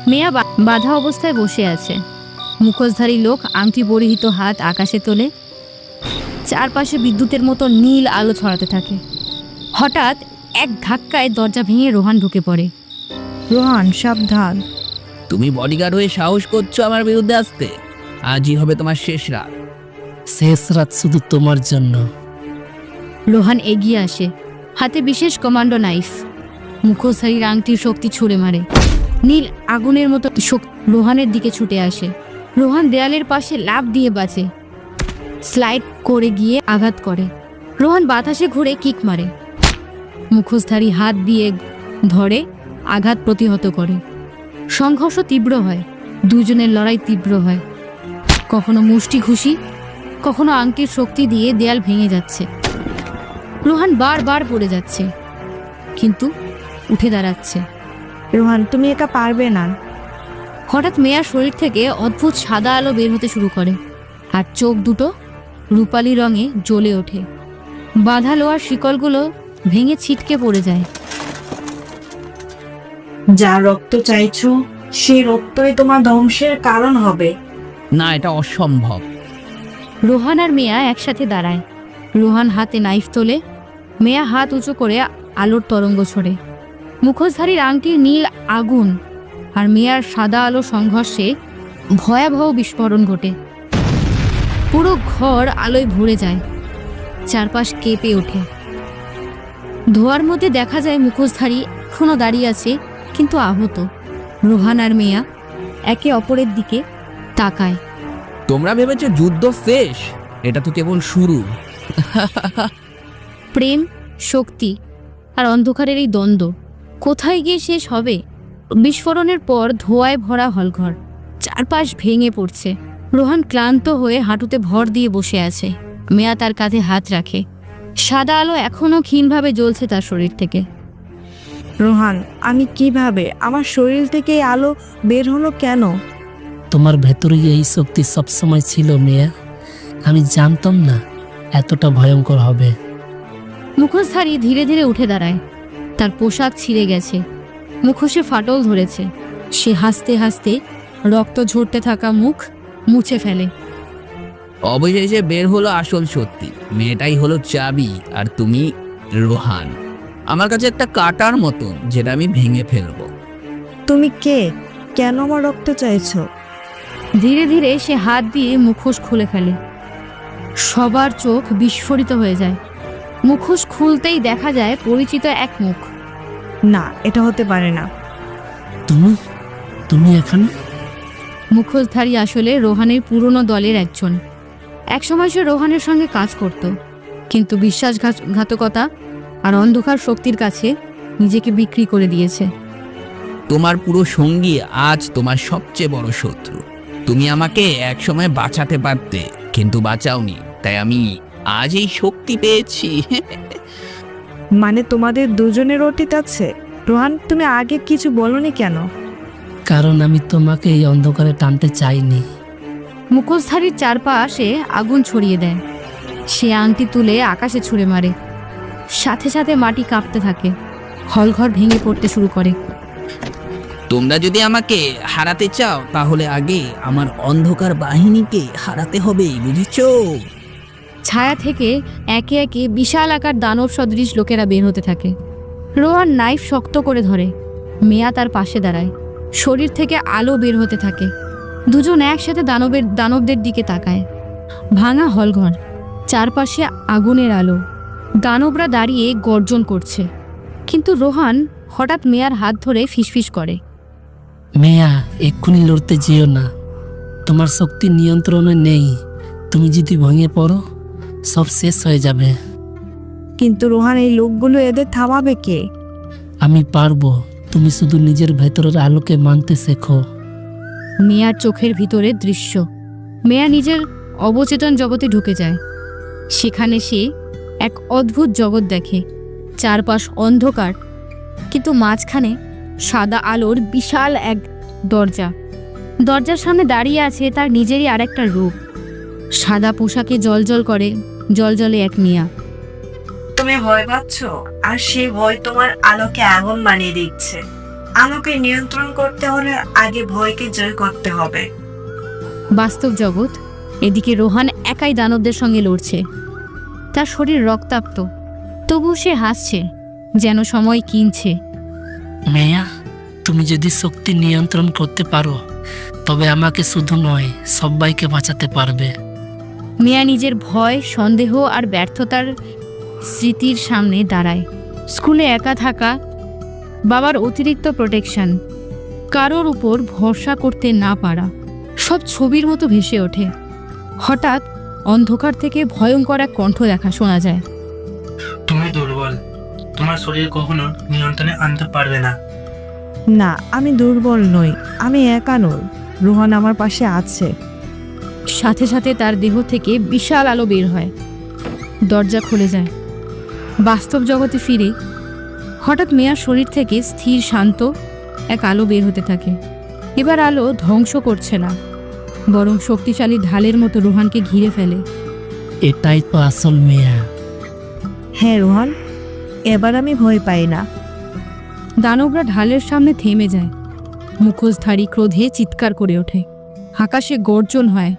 মেয়া বাঁধা অবস্থায় বসে আছে। মুখোশধারী লোক আংটি পরিহিত হাত আকাশে তোলে। চারপাশে বিদ্যুতের মতো নীল আলো ছড়াতে থাকে। হঠাৎ এক ধাক্কায় দরজা ভেঙে রোহান ঢুকে পড়ে। রোহান, সাবধান। তুমি বডিগার্ড হয়ে সাহস করছো আমার বিরুদ্ধে আসতে? আজই হবে তোমার শেষ রাত। শেষ রাত শুধু তোমার জন্য। রোহান এগিয়ে আসে, হাতে বিশেষ কমান্ডো নাইফ। মুখোশধারীর আংটির শক্তি ছুঁড়ে মারে। নীল আগুনের মতো রোহানের দিকে ছুটে আসে। রোহান দেয়ালের পাশে লাফ দিয়ে বাঁচে। স্লাইড করে গিয়ে আঘাত করে। রোহান বাতাসে ঘুরে কিক মারে, মুখোশধারী হাত দিয়ে ধরে আঘাত প্রতিহত করে। সংঘর্ষ তীব্র হয়, দুজনের লড়াই তীব্র হয়। কখনো মুষ্টি ঘুষি, কখনো আংটির শক্তি দিয়ে দেয়াল ভেঙে যাচ্ছে। রোহান বারবার পড়ে যাচ্ছে, কিন্তু উঠে দাঁড়াচ্ছে। রোহান, তুমি একা পারবে না। হঠাৎ মেয়ার শরীর থেকে অদ্ভুত সাদা আলো বের হতে শুরু করে, আর চোখ দুটো রূপালি রঙে জ্বলে ওঠে। বাঁধা লোহার শিকলগুলো ভেঙে ছিটকে পড়ে যায়। যা রক্ত চাইছো, সেই রক্তই তোমার ধ্বংসের কারণ হবে। না, এটা অসম্ভব। রোহান আর মেয়া একসাথে দাঁড়ায়। রোহান হাতে নাইফ তোলে, মেয়া হাত উঁচু করে আলোর তরঙ্গ ছড়ে। মুখোশধারীর আংটির নীল আগুন আর মেয়ার সাদা আলো সংঘর্ষে ভয়াবহ বিস্ফোরণ ঘটে। পুরো ঘর আলোয় ভরে যায়, চারপাশ কেঁপে ওঠে। ধোয়ার মধ্যে দেখা যায় মুখোশধারী এখনো দাঁড়িয়ে আছে, কিন্তু আহত। রোহান আর মেয়া একে অপরের দিকে তাকায়। তোমরা ভেবেছো যুদ্ধ শেষ? এটা তো কেবল শুরু। প্রেম, শক্তি আর অন্ধকারের এই দ্বন্দ্ব কোথায় গিয়ে শেষ হবে? বিস্ফোরণের পর ধোঁয়ায় ভরা হলঘর, চারপাশ ভেঙে পড়ছে। রোহান ক্লান্ত হয়ে হাঁটুতে ভর দিয়ে বসে আছে। মেয়া তার কাঁধে হাত রাখে। সাদা আলো এখনো ক্ষীণভাবে জ্বলছে তার শরীর থেকে। রোহান, আমি কিভাবে, আমার শরীর থেকে এই আলো বের হলো কেন? তোমার ভেতরে এই শক্তি সবসময় ছিল মেয়া। আমি জানতাম না এতটা ভয়ঙ্কর হবে। মুখোশধারী ধীরে ধীরে উঠে দাঁড়ায়। তার পোশাক ছিঁড়ে গেছে, মুখোশে ফাটল ধরেছে। সে হাসতে হাসতে রক্ত ঝরতে থাকা মুখ মুছে ফেলে। অবশেষে বের হলো আসল সত্যি। মেয়েটাই হলো চাবি, আর তুমি রোহান। আমার কাছে একটা কাটার মতন, যেটা আমি ভেঙে ফেলবো। তুমি কে? কেন আমার রক্ত চাইছো? ধীরে ধীরে সে হাত দিয়ে মুখোশ খুলে ফেলে। সবার চোখ বিস্ফোরিত হয়ে যায়। মুখোশ খুলতেই দেখা যায় পরিচিত এক মুখ। না, এটা হতে পারে না। তুমি এখানে? মুখোশধারী আসলে রোহানের পুরনো দলের একজন। একসময় সে রোহানের সঙ্গে কাজ করত, কিন্তু বিশ্বাসঘাতকতা আর অন্ধকার শক্তির কাছে নিজেকে বিক্রি করে দিয়েছে। তোমার পুরো সঙ্গী আজ তোমার সবচেয়ে বড় শত্রু। তুমি আমাকে একসময় বাঁচাতে পারতে, কিন্তু বাঁচাওনি। তাই আমি আজ এই শক্তি পেয়েছি। মানে তোমাদের দুজনের অতীত আছে? রোহান, তুমি আগে কিছু বলনি কেন? কারণ আমি তোমাকে এই অন্ধকারে টানতে চাইনি। মুখোশধারীর চারপাশে আগুন ছড়িয়ে দেয়। সে আংটি তুলে আকাশে ছুঁড়ে মারে। সাথে সাথে মাটি কাঁপতে থাকে, হলঘর ভেঙে পড়তে শুরু করে। তোমরা যদি আমাকে হারাতে চাও, তাহলে আগে আমার অন্ধকার বাহিনীকে হারাতে হবে, বুঝেছো? ছায়া থেকে একে একে বিশাল আকার দানব সদৃশ লোকেরা বের হতে থাকে। রোহান নাইফ শক্ত করে ধরে। মেয়া তার পাশে দাঁড়ায়। শরীর থেকে আলো বের হতে থাকে। দুজন একসাথে দানবদের দিকে তাকায়। ভাঙা হলঘর, চারপাশে আগুনের আলো। দানবরা দাঁড়িয়ে গর্জন করছে, কিন্তু রোহান হঠাৎ মেয়ার হাত ধরে ফিসফিস করে। মেয়া, এক্ষুনি লড়তে যেও না। তোমার শক্তি নিয়ন্ত্রণে নেই। তুমি যদি ভেঙে পড়ো, সব শেষ হয়ে যাবে। কিন্তু রোহান, এই লোকগুলো এদের থামাবে কে? আমি পারবো। তুমি শুধু নিজের ভেতরের আলোকে মানতে শেখো। মেয়ার চোখের ভিতরে দৃশ্য। মেয়া নিজের অবচেতন জগতে ঢুকে যায়। সেখানে সে এক অদ্ভুত জগৎ দেখে। চারপাশ অন্ধকার, কিন্তু মাঝখানে সাদা আলোর বিশাল এক দরজা। দরজার সামনে দাঁড়িয়ে আছে তার নিজেরই আরেকটা রূপ। সাদা পোশাকে জলজলে এক মিয়া। তুমি ভয় পাচ্ছ, আর সেই ভয় তোমার আলোকে আগুন বানিয়ে দিচ্ছে। আলোকে নিয়ন্ত্রণ করতে হলে আগে ভয়কে জয় করতে হবে। বাস্তব জগৎ। এদিকে রোহান একাই দানবদের সঙ্গে লড়ছে। তার শরীর রক্তাক্ত, তবু সে হাসছে, যেন সময় কিনছে। মেয়া, তুমি যদি শক্তি নিয়ন্ত্রণ করতে পারো, তবে আমাকে শুধু নয়, সবাইকে বাঁচাতে পারবে। মেয়া নিজের ভয়, সন্দেহ আর ব্যর্থতার স্মৃতির সামনে দাঁড়ায়। স্কুলে একা থাকা, বাবার অতিরিক্ত প্রোটেকশন, কারোর উপর ভরসা করতে না পারা, সব ছবির মতো ভেসে ওঠে। হঠাৎ অন্ধকার থেকে ভয়ঙ্কর এক কণ্ঠ দেখা শোনা যায়। তুমি দুর্বল, তোমার শরীর কখনো নিয়ন্ত্রণে আনতে পারবে না। না, আমি দুর্বল নই, আমি একা নই, রোহান আমার পাশে আছে। সাথে সাথে তার দেহ থেকে বিশাল আলো বের হয়। দরজা খুলে যায়। বাস্তব জগতে ফিরে হঠাৎ মেয়ার শরীর থেকে স্থির শান্ত এক আলো বের হতে থাকে। এবার আলো ধ্বংস করছে না, বরং শক্তিশালী ঢালের মতো রোহানকে ঘিরে ফেলে। এটাই তো আসল মেয়া। হ্যাঁ রোহান, এবার আমি ভয় পাই না। দানবরা ঢালের সামনে থেমে যায়। মুখোশধারী ক্রোধে চিৎকার করে ওঠে। আকাশে গর্জন হয়।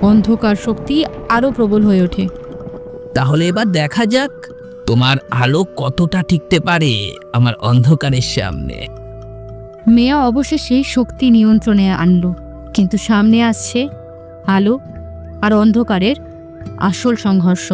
অন্ধকার শক্তি আরো প্রবল হয়ে ওঠে। তাহলে এবার দেখা যাক তোমার আলো কতটা টিকতে পারে আমার অন্ধকারের সামনে। মেয়া অবশেষে শক্তি নিয়ন্ত্রণে আনলো, কিন্তু সামনে আসছে আলো আর অন্ধকারের আসল সংঘর্ষ।